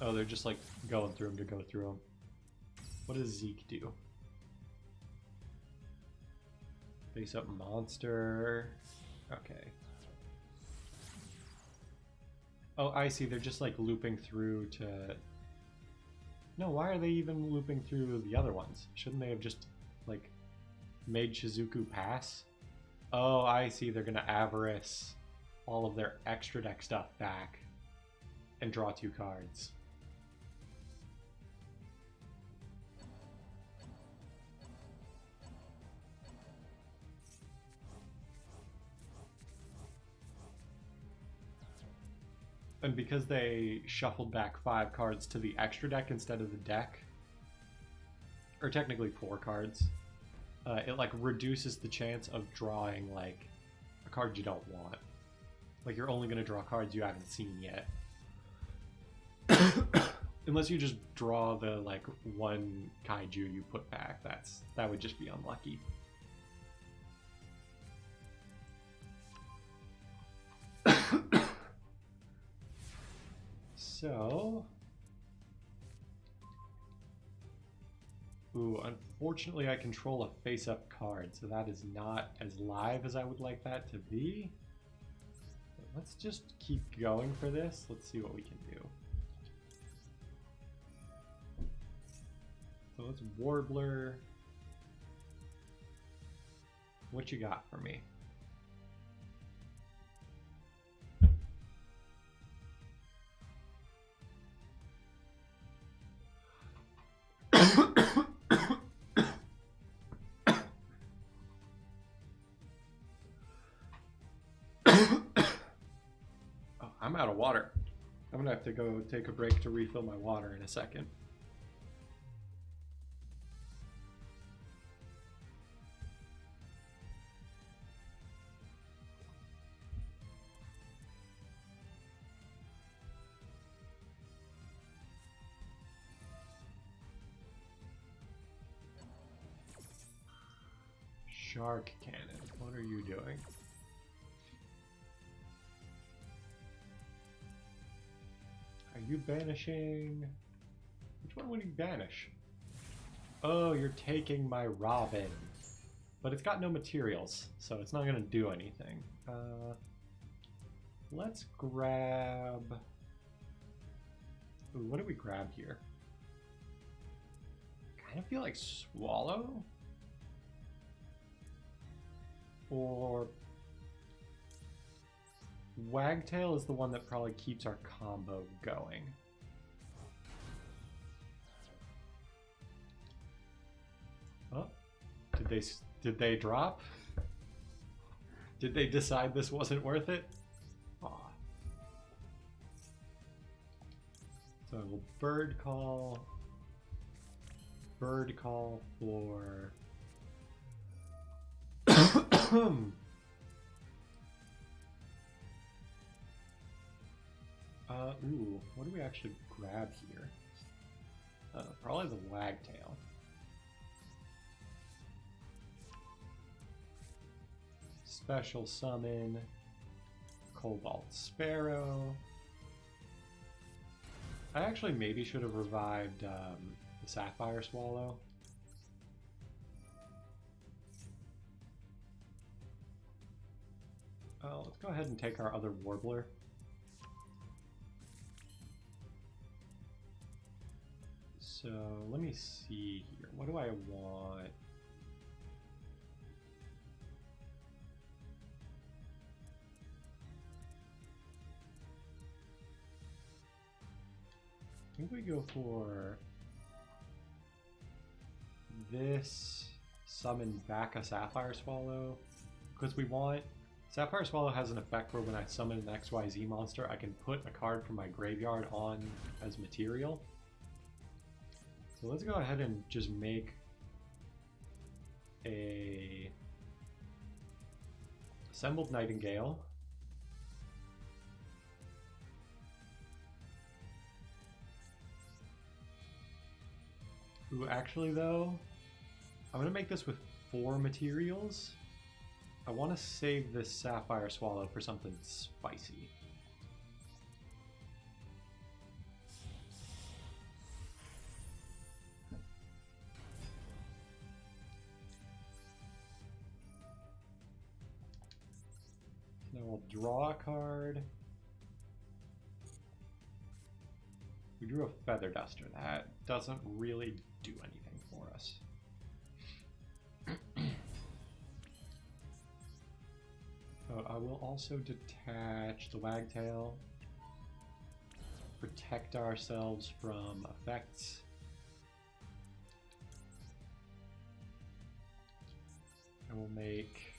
Speaker 1: Oh, they're just like going through them to go through them. What does Zeke do? Face up monster. Okay. Oh, I see. They're just like looping through to... No, why are they even looping through the other ones? Shouldn't they have just like made Shizuku pass? Oh, I see. They're gonna Avarice all of their extra deck stuff back and draw 2 cards. And because they shuffled back 5 cards to the extra deck instead of the deck, or technically 4 cards, it like reduces the chance of drawing like a card you don't want. Like you're only going to draw cards you haven't seen yet. Unless you just draw the like 1 kaiju you put back, that would just be unlucky. So, ooh, unfortunately I control a face-up card, so that is not as live as I would like that to be. But let's just keep going for this. Let's see what we can do. So let's Warbler. What you got for me? Oh, I'm out of water. I'm gonna have to go take a break to refill my water in a second. Shark Cannon, what are you doing? Are you banishing? Which one would you banish? Oh, you're taking my Robin. But it's got no materials, so it's not going to do anything. Let's grab... Ooh, what do we grab here? I kind of feel like Swallow? Or... Wagtail is the one that probably keeps our combo going. Oh, did they drop? Did they decide this wasn't worth it? Aw. So we'll bird call for ooh, what do we actually grab here? Probably the Wagtail. Special summon Cobalt Sparrow. I actually maybe should have revived the Sapphire Swallow. Let's go ahead and take our other Warbler. So let me see here. What do I want? I think we go for this, summon back a Sapphire Swallow, because we want... Sapphire Swallow has an effect where when I summon an XYZ monster, I can put a card from my graveyard on as material. So let's go ahead and just make a Assembled Nightingale. Ooh, actually though, I'm gonna make this with 4 materials. I want to save this Sapphire Swallow for something spicy. Now we'll draw a card. We drew a Feather Duster. That doesn't really do anything for us. I will also detach the Wagtail. Protect ourselves from effects. And we'll make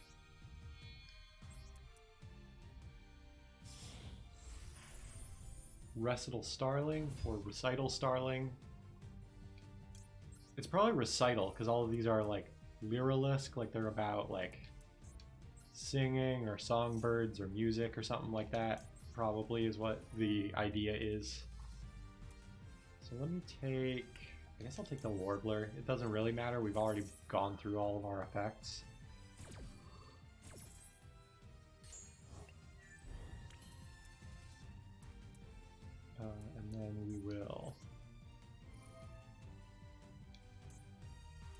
Speaker 1: Recital Starling or Recital Starling. It's probably Recital because all of these are like Lyrilusc, like they're about like singing or songbirds or music or something like that, probably is what the idea is. So let me take, I guess I'll take the Warbler. It doesn't really matter, we've already gone through all of our effects. And then we will...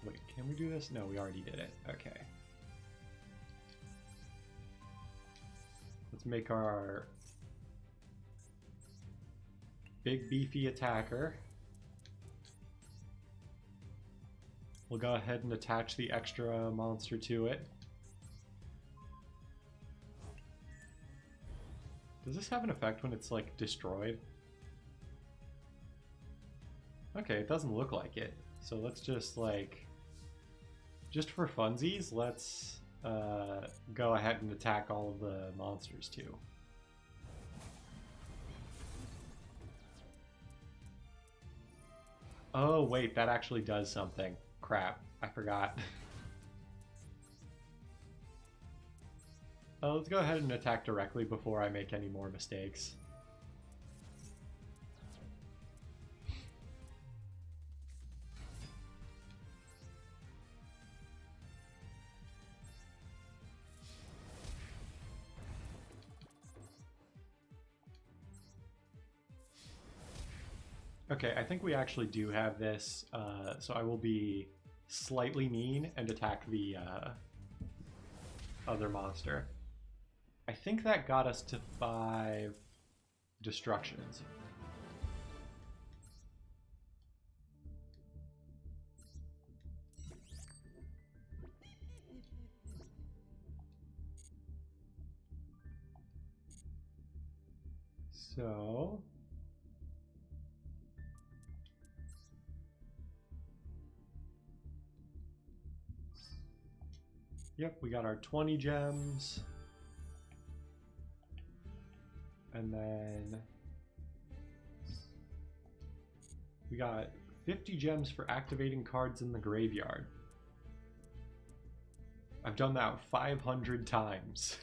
Speaker 1: Wait, can we do this? No, we already did it. Okay. Let's make our big beefy attacker. We'll go ahead and attach the extra monster to it. Does this have an effect when it's like destroyed? Okay, it doesn't look like it. So let's just like, just for funsies, let's go ahead and attack all of the monsters too. Oh wait, that actually does something. Crap, I forgot. Let's go ahead and attack directly before I make any more mistakes. Okay, I think we actually do have this, so I will be slightly mean and attack the other monster. I think that got us to 5 destructions. So yep, we got our 20 gems. And then we got 50 gems for activating cards in the graveyard. I've done that 500 times.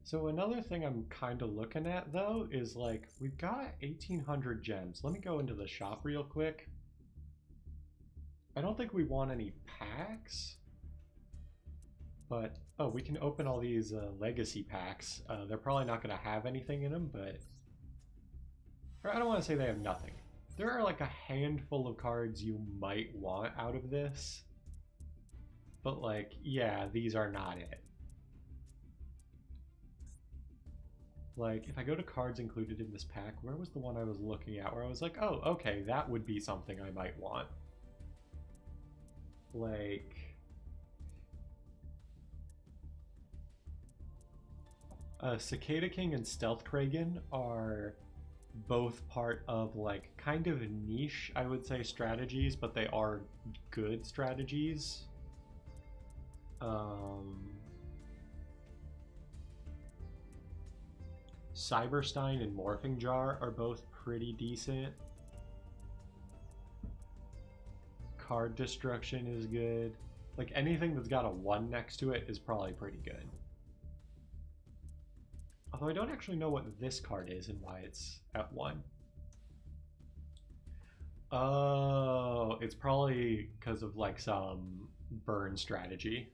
Speaker 1: So another thing I'm kind of looking at though is like, we've got 1800 gems. Let me go into the shop real quick. I don't think we want any packs, but oh, we can open all these legacy packs. They're probably not going to have anything in them, but or I don't want to say they have nothing. There are like a handful of cards you might want out of this, but like, yeah, these are not it. Like, if I go to cards included in this pack, where was the one I was looking at where I was like, oh, okay, that would be something I might want. Like, Cicada King and Stealth Kragan are both part of like kind of niche, I would say, strategies, but they are good strategies. Cyberstein and Morphing Jar are both pretty decent. Card Destruction is good. Like anything that's got a 1 next to it is probably pretty good. Although I don't actually know what this card is and why it's at 1. Oh, it's probably because of like some burn strategy.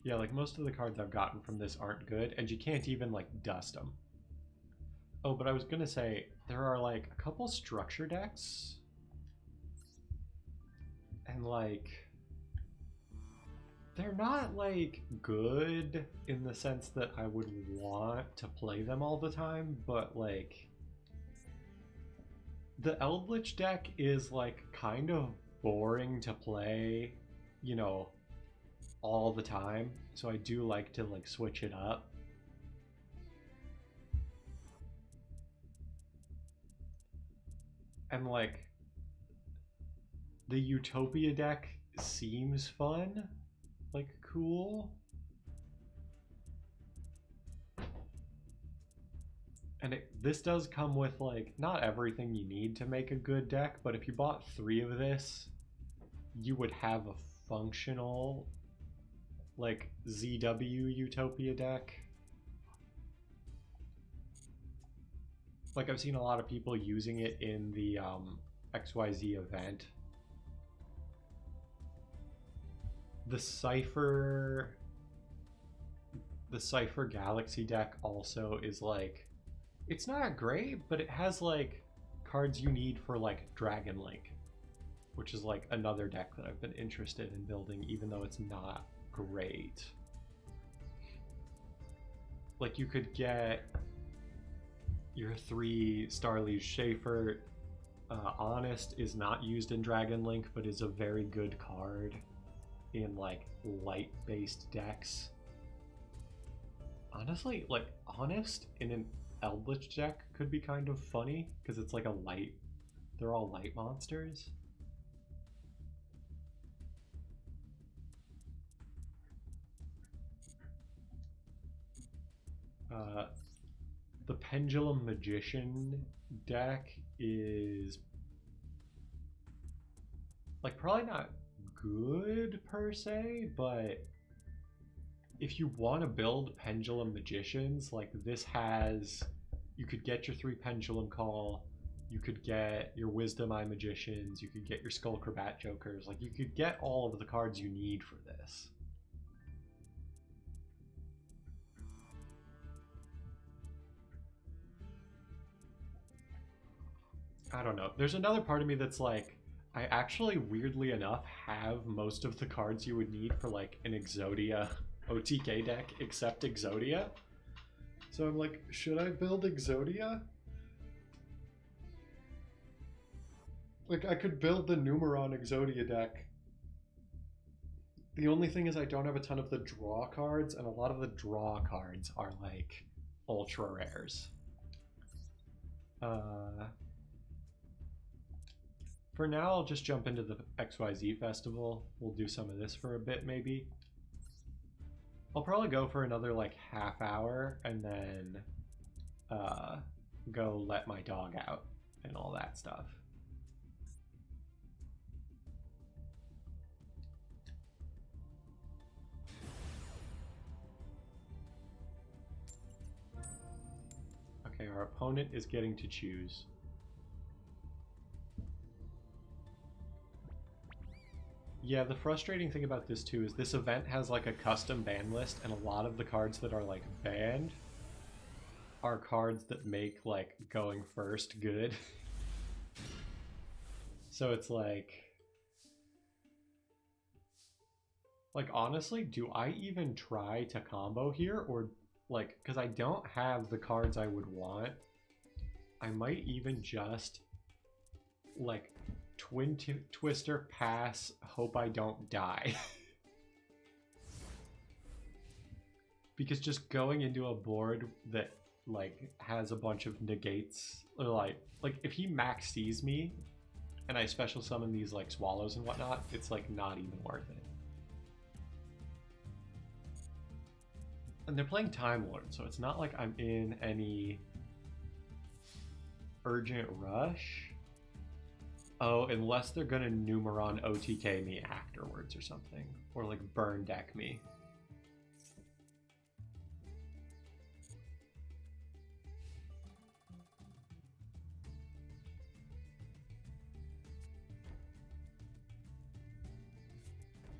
Speaker 1: Yeah, like most of the cards I've gotten from this aren't good, and you can't even like dust them. Oh, but I was gonna say, there are like a couple structure decks, and like, they're not like good in the sense that I would want to play them all the time, but like, the Eldritch deck is like kind of boring to play, you know, all the time, so I do like to like switch it up. And like the Utopia deck seems fun, like cool. And this does come with like not everything you need to make a good deck, but if you bought 3 of this, you would have a functional like ZW Utopia deck. Like I've seen a lot of people using it in the XYZ event. The Cypher Galaxy deck also is like, it's not great, but it has like cards you need for like Dragon Link, which is like another deck that I've been interested in building, even though it's not great. Like you could get your 3 Starlies Schaefer. Honest is not used in Dragon Link, but is a very good card in like light-based decks. Honestly, like Honest in an Eldritch deck could be kind of funny because it's like a light. They're all light monsters. The Pendulum Magician deck is like probably not good per se, but if you want to build Pendulum Magicians, like this has, you could get your 3 Pendulum Call, you could get your Wisdom Eye Magicians, you could get your Skull Crabat Jokers, like you could get all of the cards you need for this. I don't know. There's another part of me that's like, I actually, weirdly enough, have most of the cards you would need for like an Exodia OTK deck, except Exodia. So I'm like, should I build Exodia? Like, I could build the Numeron Exodia deck. The only thing is I don't have a ton of the draw cards, and a lot of the draw cards are like ultra rares. For now, I'll just jump into the XYZ festival. We'll do some of this for a bit, maybe. I'll probably go for another like half hour and then go let my dog out and all that stuff. Okay, our opponent is getting to choose. Yeah, the frustrating thing about this too is this event has like a custom ban list, and a lot of the cards that are like banned are cards that make like going first good. So it's like honestly, do I even try to combo here, or like, because I don't have the cards I would want, I might even just like Twin Twister, pass, hope I don't die. Because just going into a board that like has a bunch of negates, or like if he max sees me and I special summon these like swallows and whatnot, it's like not even worth it. And they're playing Time Lord, so it's not like I'm in any urgent rush. Oh, unless they're gonna Numeron OTK me afterwards or something. Or like burn deck me.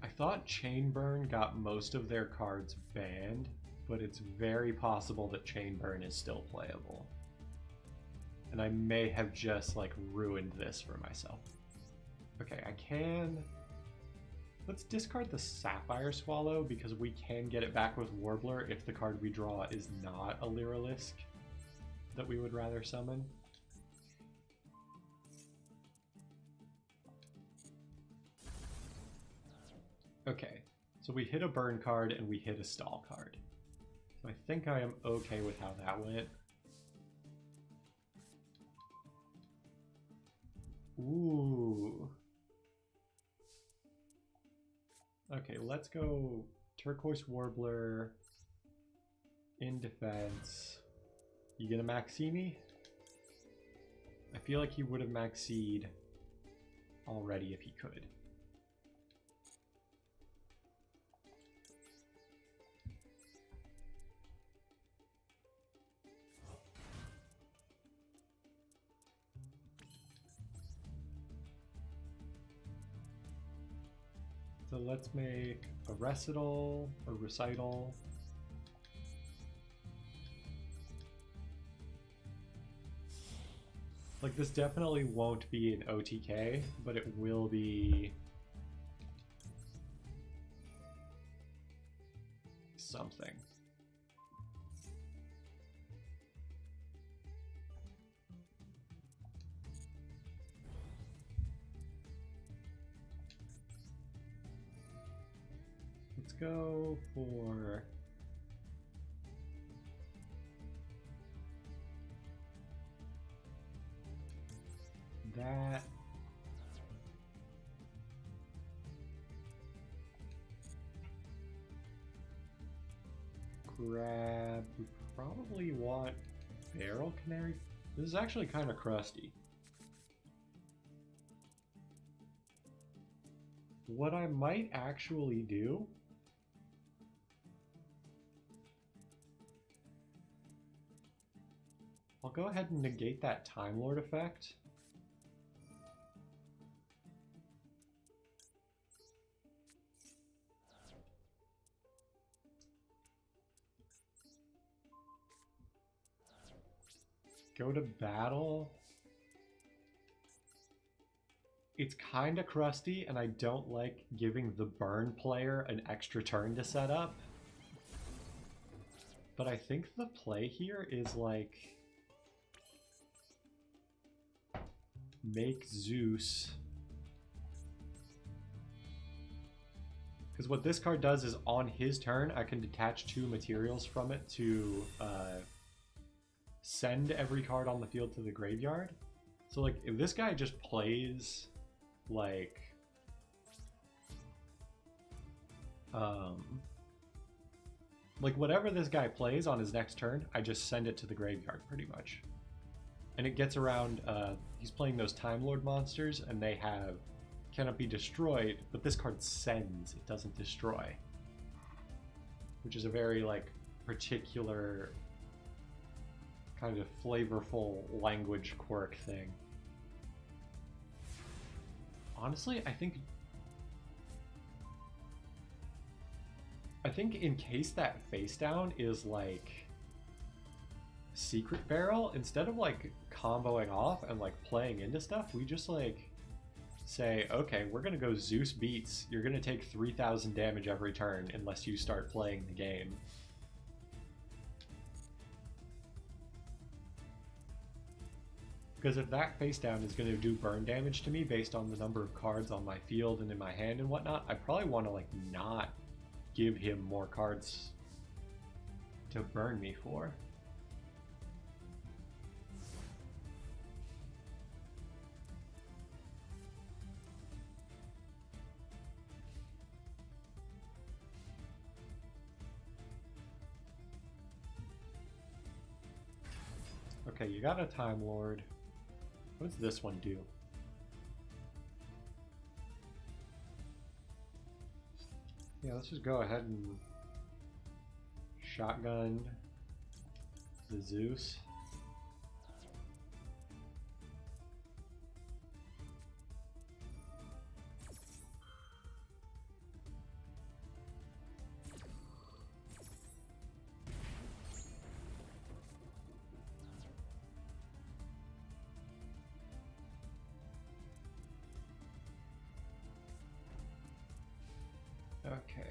Speaker 1: I thought Chain Burn got most of their cards banned, but it's very possible that Chain Burn is still playable. And I may have just like ruined this for myself. Okay, I can... Let's discard the Sapphire Swallow because we can get it back with Warbler if the card we draw is not a Lyrilusc that we would rather summon. Okay, so we hit a burn card and we hit a stall card. So I think I am okay with how that went. Ooh. Okay, let's go Turquoise Warbler in defense. You gonna maxi me? I feel like he would have maxied already if he could. So let's make a recital. Like, this definitely won't be an OTK, but it will be something. Let's go for that. Grab, we probably want Barrel Canary. This is actually kind of crusty. What I might actually do I'll go ahead and negate that Time Lord effect. Go to battle. It's kind of crusty, and I don't like giving the burn player an extra turn to set up. But I think the play here is like make Zeus. Because what this card does is on his turn, I can detach 2 materials from it to send every card on the field to the graveyard. So like if this guy just plays like whatever this guy plays on his next turn, I just send it to the graveyard pretty much. And it gets around, he's playing those Time Lord monsters, and they have cannot be destroyed, but this card sends, it doesn't destroy. Which is a very like particular kind of flavorful language quirk thing. Honestly, I think in case that face down is like Secret Barrel, instead of like comboing off and like playing into stuff, we just like say, okay, we're gonna go Zeus beats. You're gonna take 3,000 damage every turn unless you start playing the game. Because if that face down is going to do burn damage to me based on the number of cards on my field and in my hand and whatnot, I probably want to like not give him more cards to burn me for. Okay, you got a Time Lord. What does this one do? Yeah, let's just go ahead and shotgun the Zeus. Okay.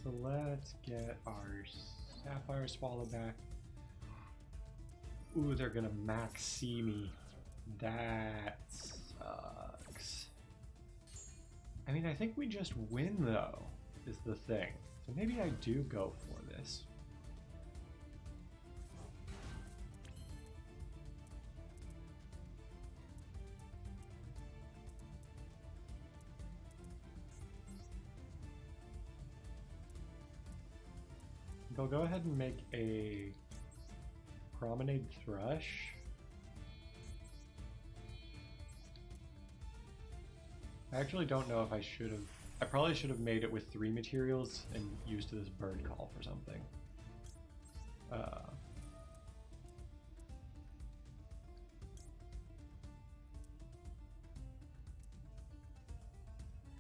Speaker 1: So let's get our Sapphire Swallow back. Ooh, they're gonna max see me. That sucks. I mean, I think we just win, though, is the thing. So maybe I do go for this. I'll go ahead and make a Promenade Thrush. I actually don't know if I should have. I probably should have made it with 3 materials and used this bird call for something.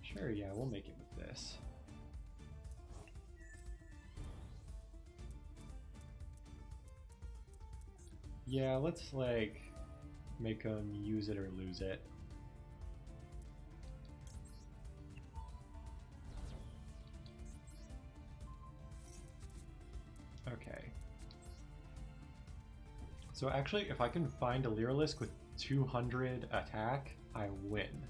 Speaker 1: Sure, yeah, we'll make it with this. Yeah, let's like make them use it or lose it. Okay. So actually, if I can find a Lyrilusc with 200 attack, I win.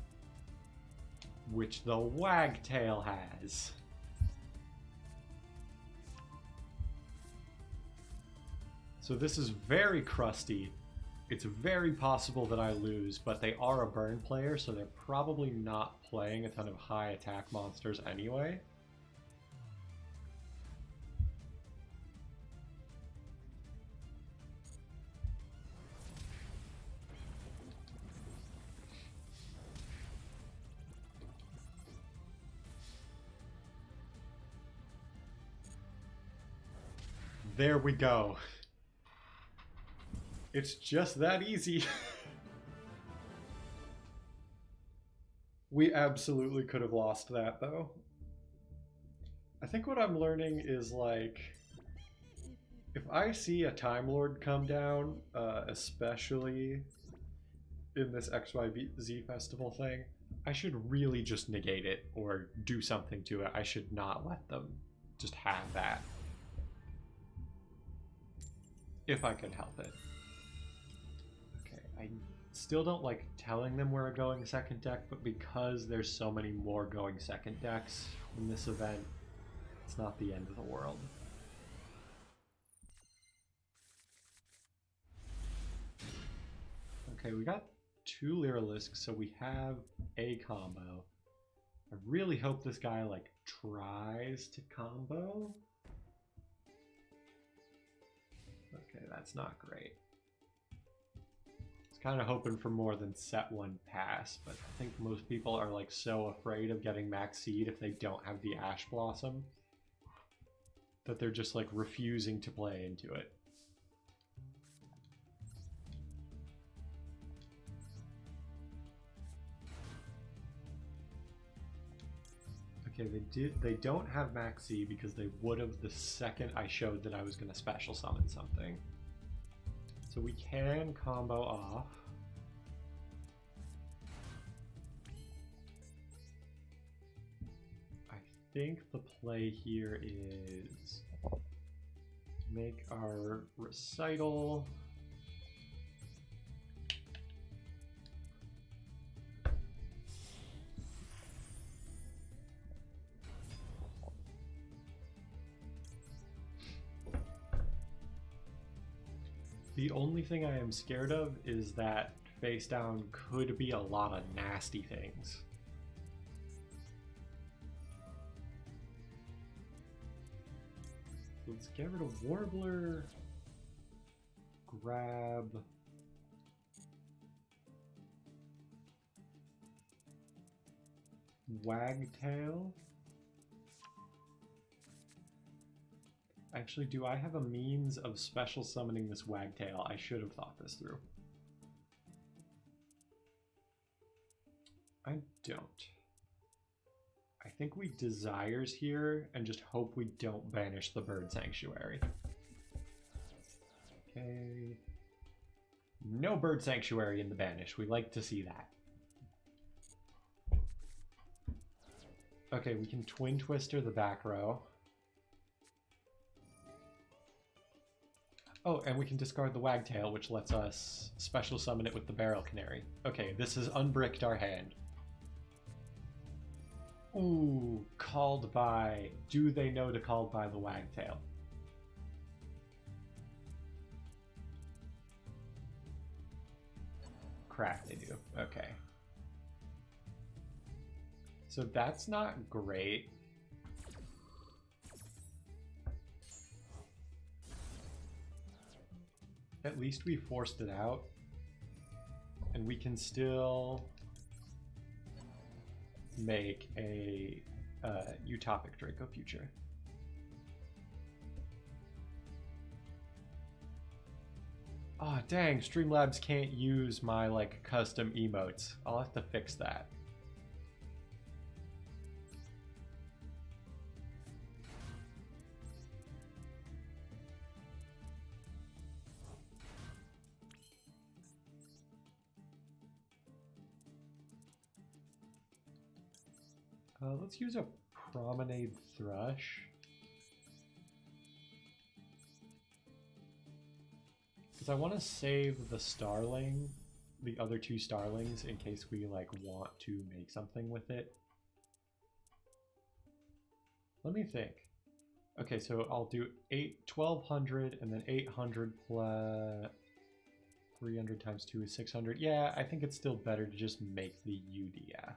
Speaker 1: Which the Wagtail has. So this is very crusty. It's very possible that I lose, but they are a burn player, so they're probably not playing a ton of high attack monsters anyway. There we go. It's just that easy. We absolutely could have lost that, though. I think what I'm learning is, like, if I see a Time Lord come down, especially in this XYZ festival thing, I should really just negate it or do something to it. I should not let them just have that. If I can help it. Okay, I still don't like telling them we're a going second deck, but because there's so many more going second decks in this event, it's not the end of the world. Okay, we got 2 Lyriluscs, so we have a combo. I really hope this guy, like, tries to combo. Okay, that's not great. I was kind of hoping for more than set 1 pass, but I think most people are, like, so afraid of getting max seed if they don't have the Ash Blossom that they're just, like, refusing to play into it. Okay, they don't have max C because they would have the second I showed that I was going to special summon something. So we can combo off. I think the play here is make our recital. The only thing I am scared of is that face down could be a lot of nasty things. Let's get rid of Warbler. Grab Wagtail. Actually, do I have a means of special summoning this Wagtail? I should have thought this through. I don't. I think we Desires here and just hope we don't banish the Bird Sanctuary. Okay. No Bird Sanctuary in the banish. We like to see that. Okay, we can Twin Twister the back row. Oh, and we can discard the Wagtail, which lets us special summon it with the Barrel Canary. Okay, this has unbricked our hand. Ooh, called by... Do they know to call by the Wagtail? Crap, they do. Okay. So that's not great. At least we forced it out. And we can still make a Utopic Draco Future. Oh, dang, Streamlabs can't use my, like, custom emotes. I'll have to fix that. Let's use a Promenade Thrush. Because I want to save the Starling, the other 2 Starlings, in case we like want to make something with it. Let me think. Okay, so I'll do 1200 and then 800 plus 300 times 2 is 600. Yeah, I think it's still better to just make the UDF.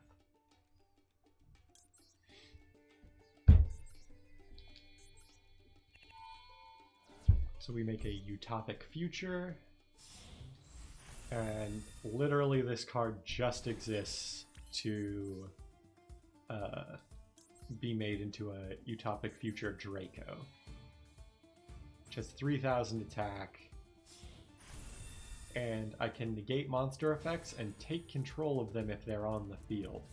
Speaker 1: So we make a Utopic Future, and literally this card just exists to be made into a Utopic Future Draco, which has 3000 attack, and I can negate monster effects and take control of them if they're on the field.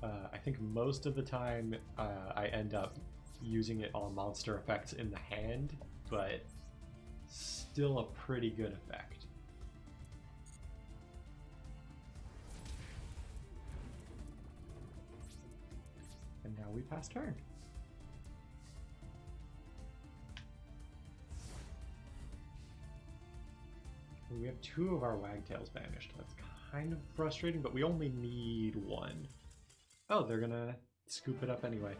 Speaker 1: I think most of the time I end up using it on monster effects in the hand, but still a pretty good effect. And now we pass turn. We have 2 of our wagtails banished. That's kind of frustrating, but we only need 1. Oh, they're gonna scoop it up anyway.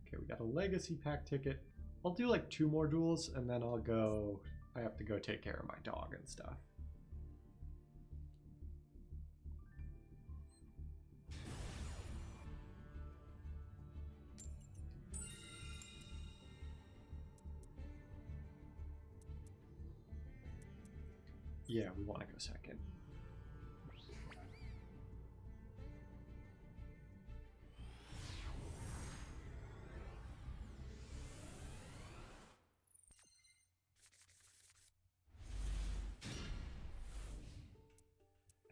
Speaker 1: Okay, we got a legacy pack ticket. I'll do like 2 more duels and then I'll go... I have to go take care of my dog and stuff. Yeah, we want to go second.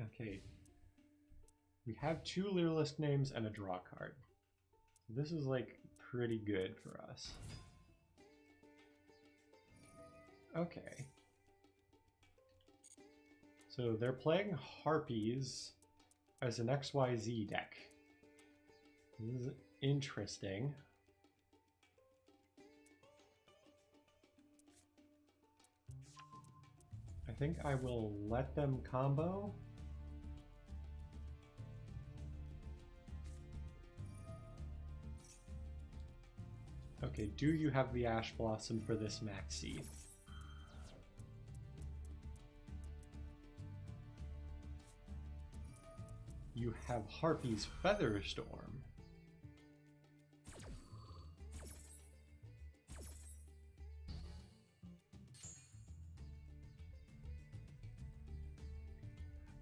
Speaker 1: Okay. We have 2 Lyrilusc names and a draw card. This is like pretty good for us. Okay. So they're playing Harpies as an XYZ deck. This is interesting. I think I will let them combo. Okay, do you have the Ash Blossom for this maxi? You have Harpy's Featherstorm.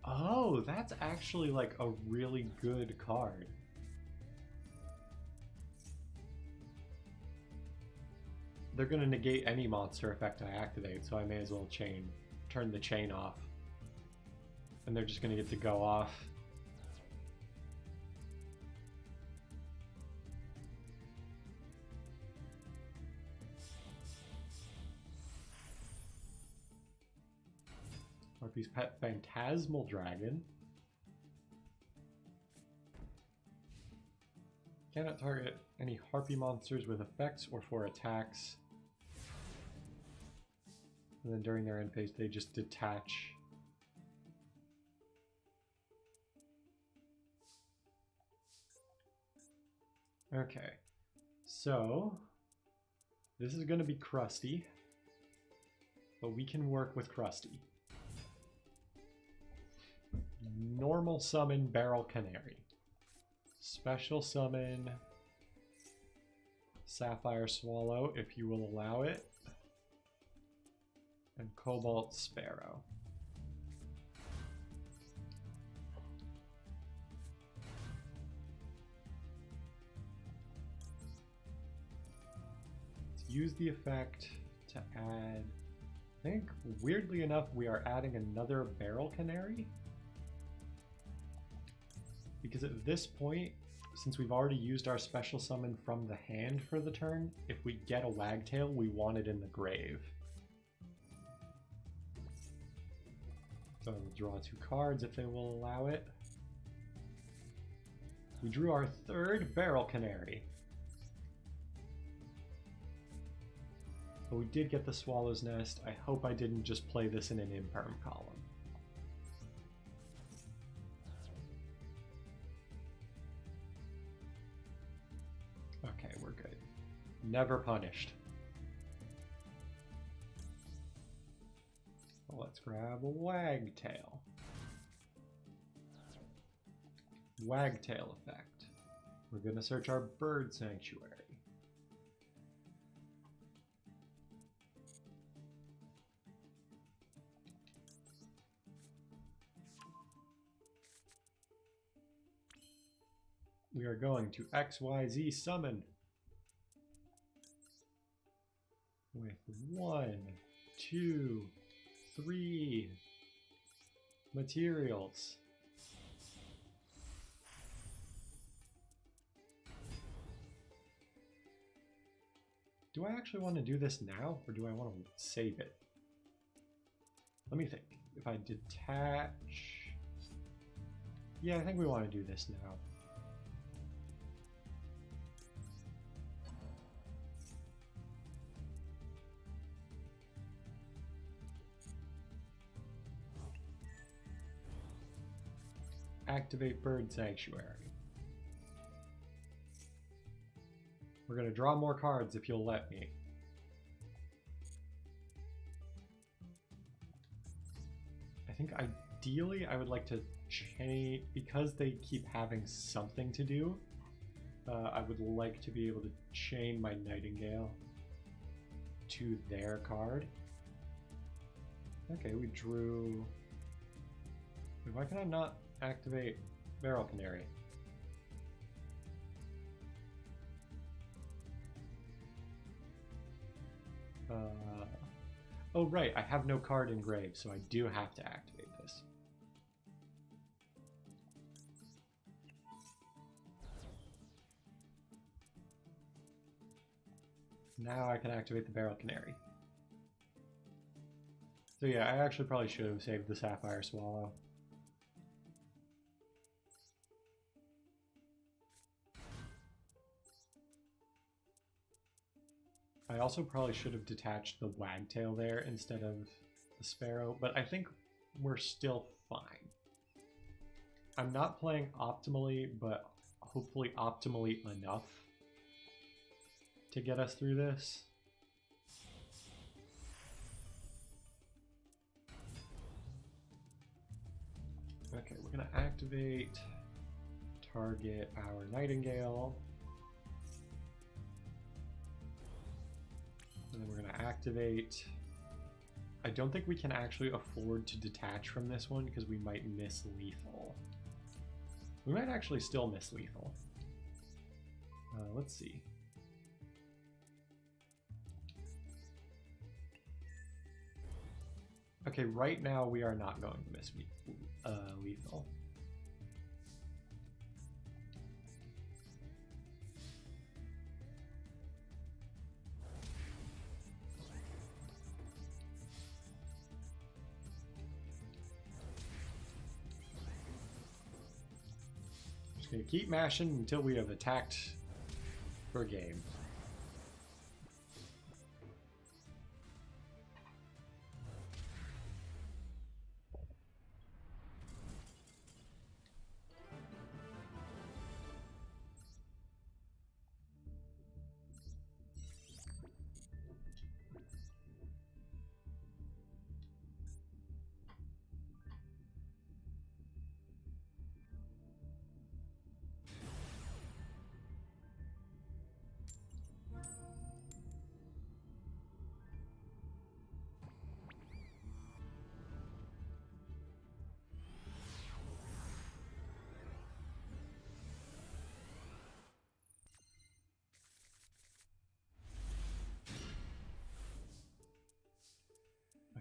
Speaker 1: Oh, that's actually like a really good card. They're going to negate any monster effect I activate, so I may as well turn the chain off. And they're just going to get to go off. Harpy's Pet Phantasmal Dragon. Cannot target any Harpy monsters with effects or for attacks. And then during their end phase, they just detach. Okay, so this is going to be Krusty, but we can work with Krusty. Normal summon Barrel Canary. Special summon Sapphire Swallow if you will allow it. And Cobalt Sparrow. Let's use the effect to add, I think weirdly enough we are adding another Barrel Canary. Because at this point, since we've already used our special summon from the hand for the turn, if we get a Wagtail, we want it in the grave. So we'll draw 2 cards if they will allow it. We drew our 3rd Barrel Canary. But we did get the Swallow's Nest. I hope I didn't just play this in an imperm column. Okay, we're good. Never punished. Well, let's grab a Wagtail. Wagtail effect. We're gonna search our bird sanctuary. We are going to XYZ summon. with 1, 2, 3 materials. Do I actually want to do this now, or do I want to save it? Let me think. If I detach... Yeah, I think we want to do this now. Activate Bird Sanctuary. We're going to draw more cards if you'll let me. I think ideally I would like to change, because they keep having something to do, I would like to be able to chain my Nightingale to their card. Okay, we drew... Wait, why can I not activate Barrel Canary? Oh right, I have no card engraved, so I do have to activate this. Now I can activate the Barrel Canary. So yeah, I actually probably should have saved the Sapphire Swallow. I also probably should have detached the Wagtail there instead of the Sparrow, but I think we're still fine. I'm not playing optimally, but hopefully optimally enough to get us through this. Okay, we're going to activate, target our Nightingale. And then we're going to activate. I don't think we can actually afford to detach from this one because we might miss lethal. We might actually still miss lethal. Let's see. Okay, right now we are not going to miss lethal. Just gonna keep mashing until we have attacked for game.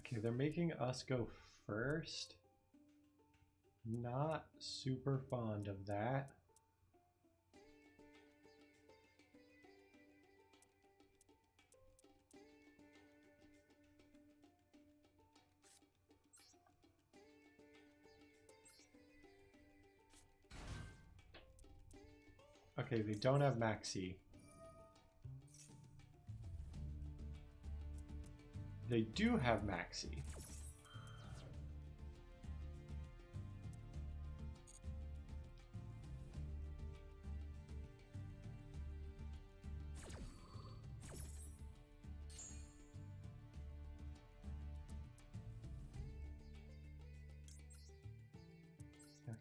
Speaker 1: Okay, they're making us go first. Not super fond of that. Okay, they don't have Maxi. They do have Maxi.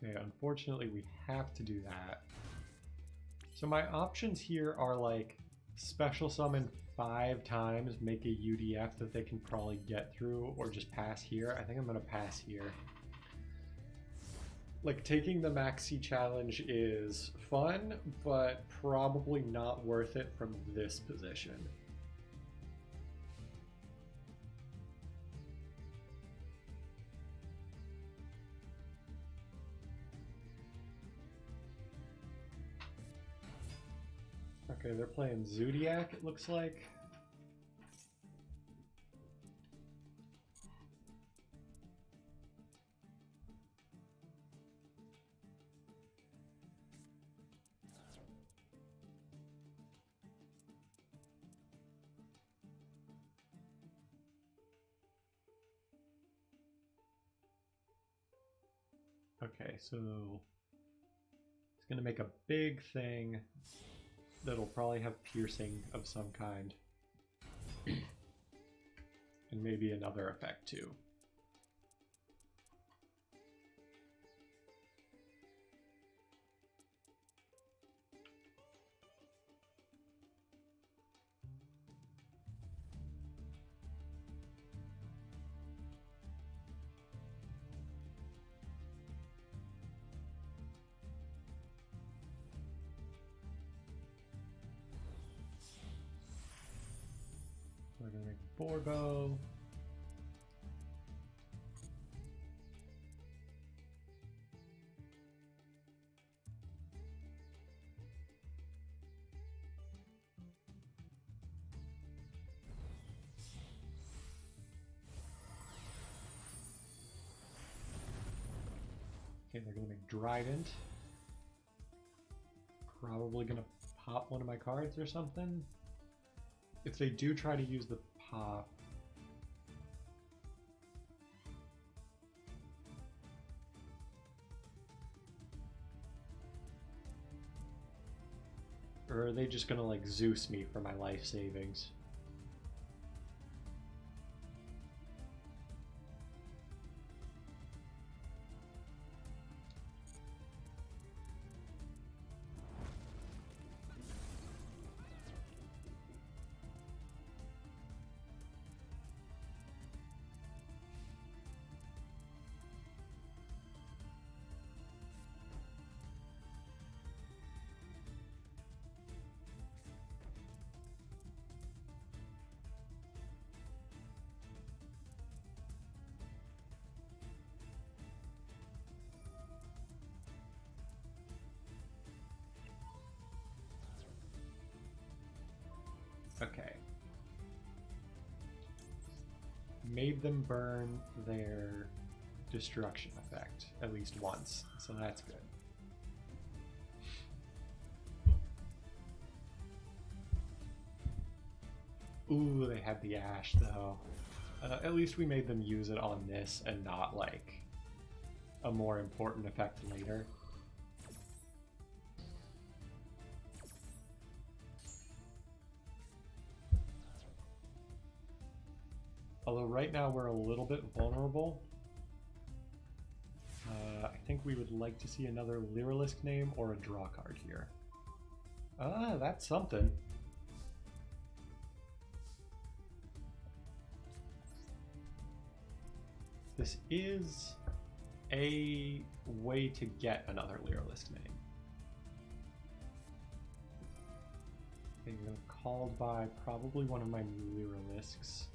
Speaker 1: Okay, unfortunately we have to do that. So my options here are like special summon 5 times, make a UDF that they can probably get through, or just pass here. I think I'm gonna pass here. Like, taking the Maxi challenge is fun, but probably not worth it from this position. Okay, they're playing Zodiac, it looks like. Okay, so it's going to make a big thing that'll probably have piercing of some kind. And maybe another effect too. We're going to make Borgo. Okay, they're going to make Trident. Probably going to pop one of my cards or something. If they do try to use the pop, or are they just gonna like Zeus me for my life savings? Okay. Made them burn their destruction effect at least once, so that's good. Ooh, they had the ash though. At least we made them use it on this and not like a more important effect later. Although right now we're a little bit vulnerable. I think we would like to see another Lyrilusc name or a draw card here. Ah, that's something. This is a way to get another Lyrilusc name. Okay, you're called by probably one of my Lyriluscs.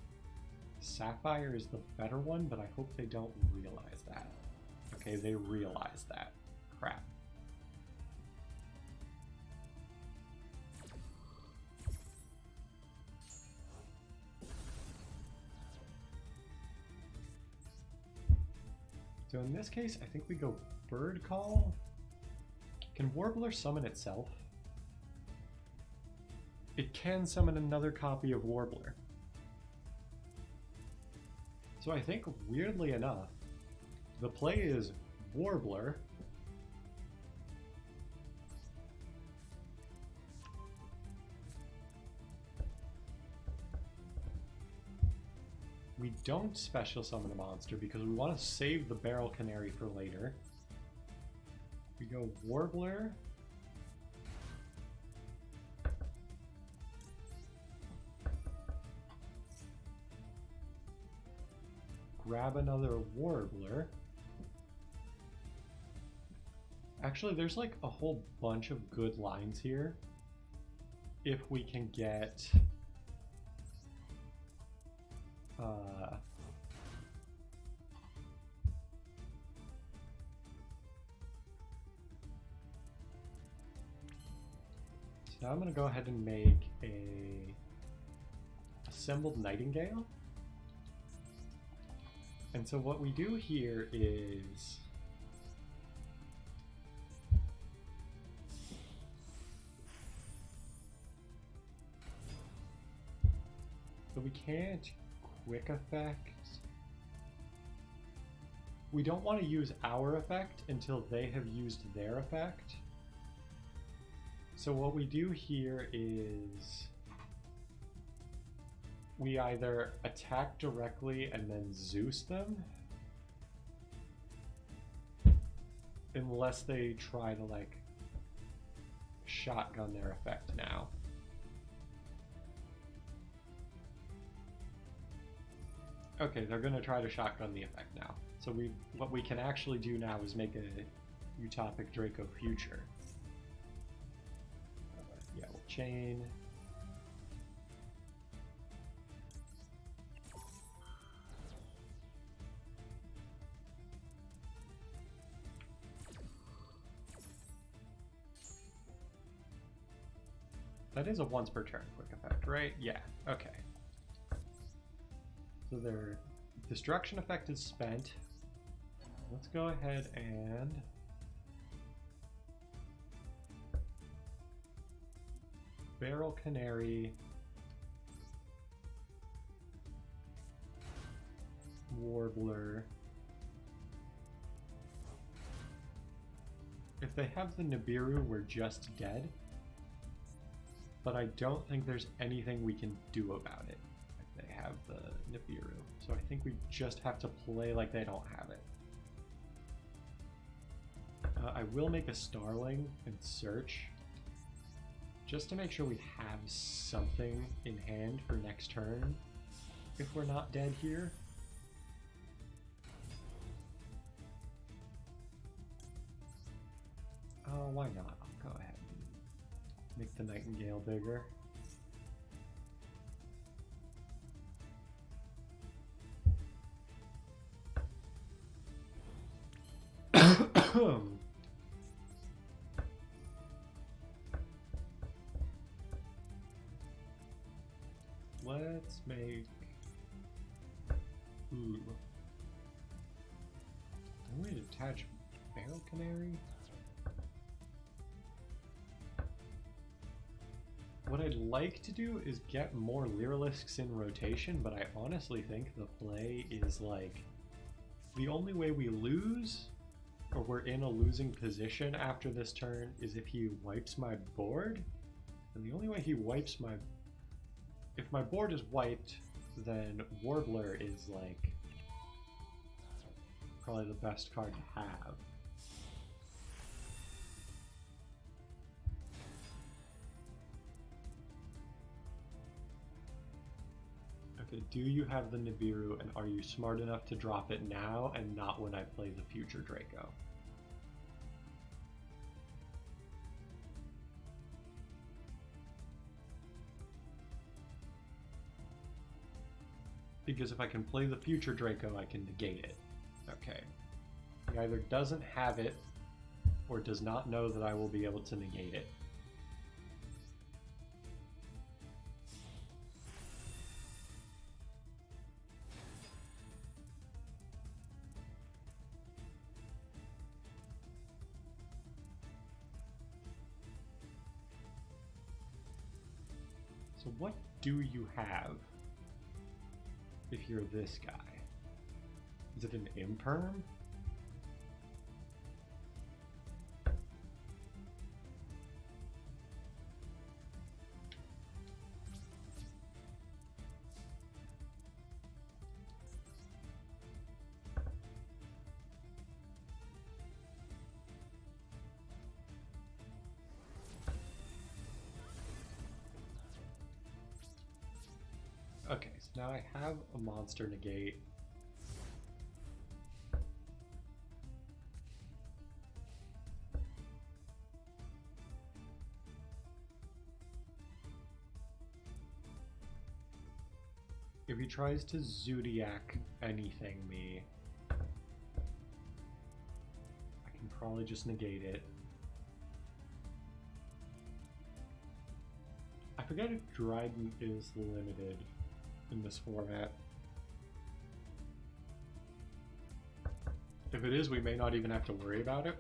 Speaker 1: Sapphire is the better one, but I hope they don't realize that. Okay, they realize that. Crap. So in this case, I think we go Bird Call. Can Warbler summon itself? It can summon another copy of Warbler. So I think, weirdly enough, the play is Warbler. We don't special summon a monster because we want to save the Barrel Canary for later. We go Warbler. Grab another Warbler. Actually, there's like a whole bunch of good lines here. If we can get Now I'm going to go ahead and make a assembled nightingale. And so what we do here is so we can't quick effect. We don't want to use our effect until they have used their effect. So what we do here is we either attack directly and then Zeus them, unless they try to like shotgun their effect now. Okay, they're gonna try to shotgun the effect now. So what we can actually do now is make a Utopic Draco Future. Yeah, we'll chain. That is a once per turn quick effect, right? Yeah, okay. So their destruction effect is spent. Let's go ahead and Barrel Canary, Warbler. If they have the Nibiru, we're just dead. But I don't think there's anything we can do about it if they have the Nibiru. So I think we just have to play like they don't have it. I will make a Starling and search, just to make sure we have something in hand for next turn, if we're not dead here. Why not? I'll go ahead and make the Nightingale bigger. Let's make... Ooh. I'm going to attach Barrel Canary? What I'd like to do is get more Lyriluscs in rotation, but I honestly think the play is like... The only way we lose, or we're in a losing position after this turn, is if he wipes my board. And the only way he wipes my... If my board is wiped, then Warbler is like probably the best card to have. Okay, do you have the Nibiru, and are you smart enough to drop it now and not when I play the future Draco? Because if I can play the future Draco, I can negate it. Okay. He either doesn't have it, or does not know that I will be able to negate it. So what do you have if you're this guy? Is it an imperm? Okay, so now I have a monster negate. If he tries to Zodiac anything me, I can probably just negate it. forget if Dryden is limited in this format. If it is, we may not even have to worry about it.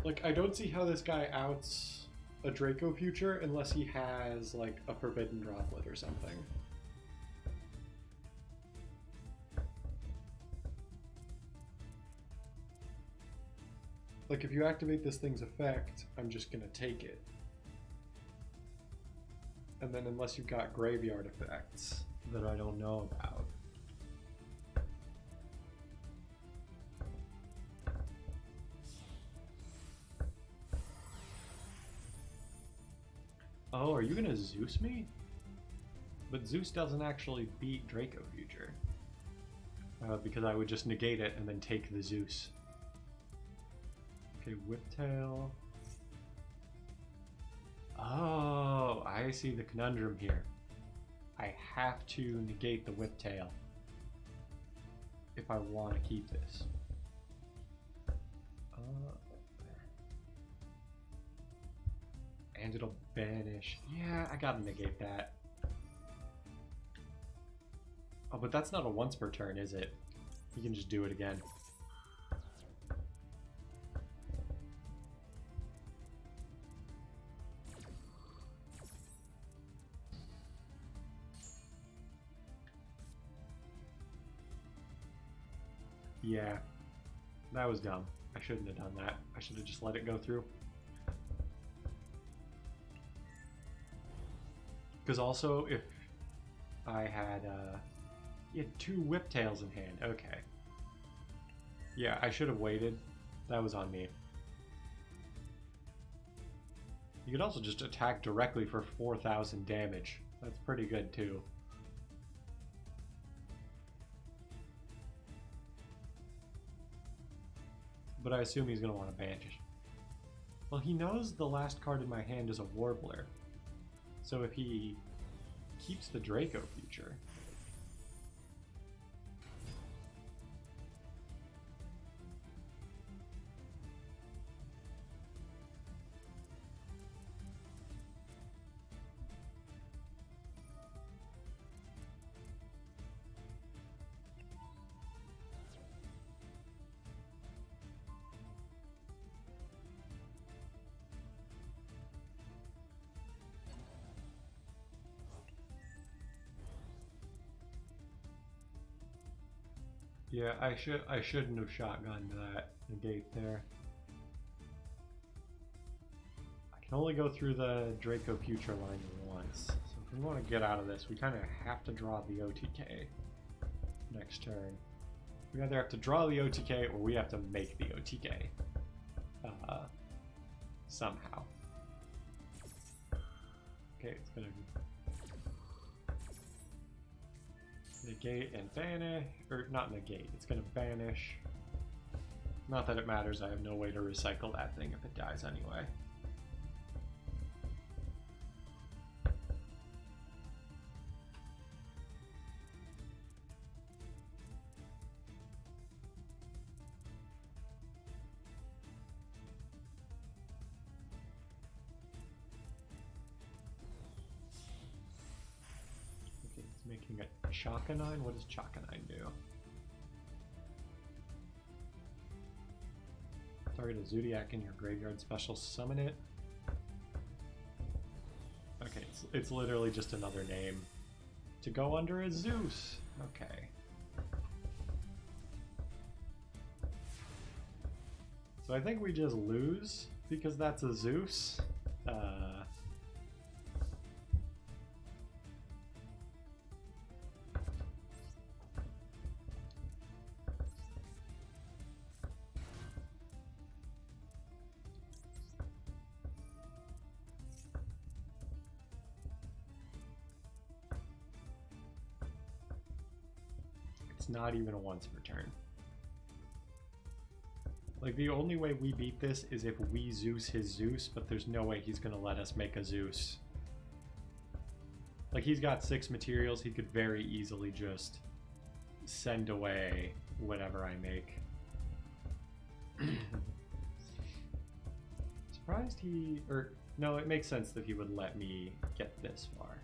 Speaker 1: Like, I don't see how this guy outs a Draco Future unless he has, like, a Forbidden Droplet or something. Like, if you activate this thing's effect, I'm just gonna take it. And then unless you've got graveyard effects that I don't know about. Oh, are you gonna Zeus me? But Zeus doesn't actually beat Draco Future. Because I would just negate it and then take the Zeus. Okay, Whiptail. Oh, I see the conundrum here. I have to negate the Whiptail if I want to keep this. And it'll banish. Yeah, I gotta negate that. Oh, but that's not a once per turn, is it? You can just do it again. Yeah, that was dumb. I shouldn't have done that. I should have just let it go through. Because also, if I had, you had 2 Whiptails in hand. Okay. Yeah, I should have waited. That was on me. You could also just attack directly for 4,000 damage. That's pretty good, too. But I assume he's going to want to banish. Well, he knows the last card in my hand is a Warbler. So if he keeps the Draco Future... Yeah, I shouldn't have shotgunned that negate there. I can only go through the Draco Future line once. So if we want to get out of this, we kind of have to draw the OTK next turn. We either have to draw the OTK or we have to make the OTK. Somehow. Okay, it's gonna negate and banish, or not negate, it's gonna banish. Not that it matters, I have no way to recycle that thing if it dies anyway. Making a Chakanine? What does Chakanine do? Target a Zodiac in your graveyard, special summon it. Okay, it's literally just another name to go under a Zeus. Okay. So I think we just lose because that's a Zeus. Not even a once per turn. Like, the only way we beat this is if we Zeus his Zeus, but there's no way he's gonna let us make a Zeus. Like, he's got 6 materials, he could very easily just send away whatever I make. So surprised he... or, no, it makes sense that he would let me get this far.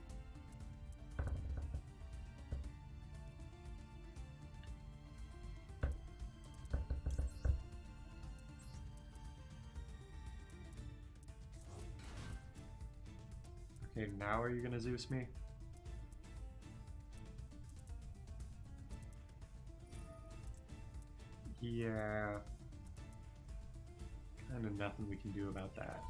Speaker 1: Okay, now are you gonna Zeus me? Yeah. Kinda nothing we can do about that.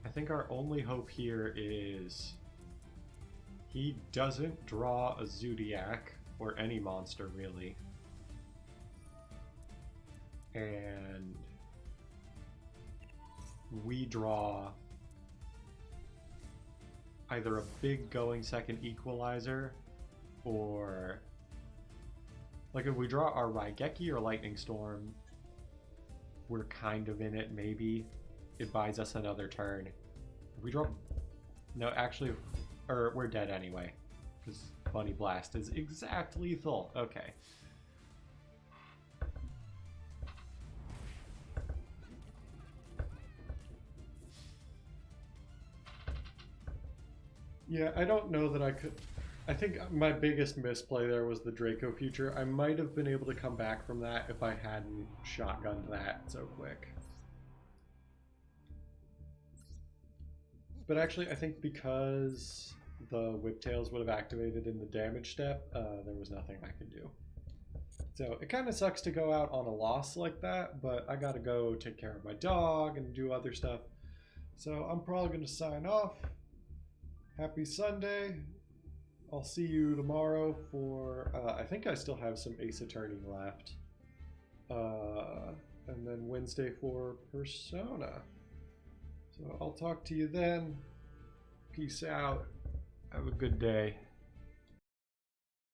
Speaker 1: I think our only hope here is he doesn't draw a Zodiac, or any monster really. And we draw either a big going second equalizer, or like if we draw our Raigeki or Lightning Storm, we're kind of in it, maybe. It buys us another turn. If we draw... no, actually, or we're dead anyway, because Bunny Blast is exact lethal. Okay. Yeah, I don't know that I could... I think my biggest misplay there was the Draco Future. I might have been able to come back from that if I hadn't shotgunned that so quick. But actually, I think because the Whiptails would have activated in the damage step, there was nothing I could do. So it kind of sucks to go out on a loss like that, but I gotta go take care of my dog and do other stuff. So I'm probably going to sign off. Happy Sunday. I'll see you tomorrow for, I think I still have some Ace Attorney left. And then Wednesday for Persona. So I'll talk to you then. Peace out. Have a good day.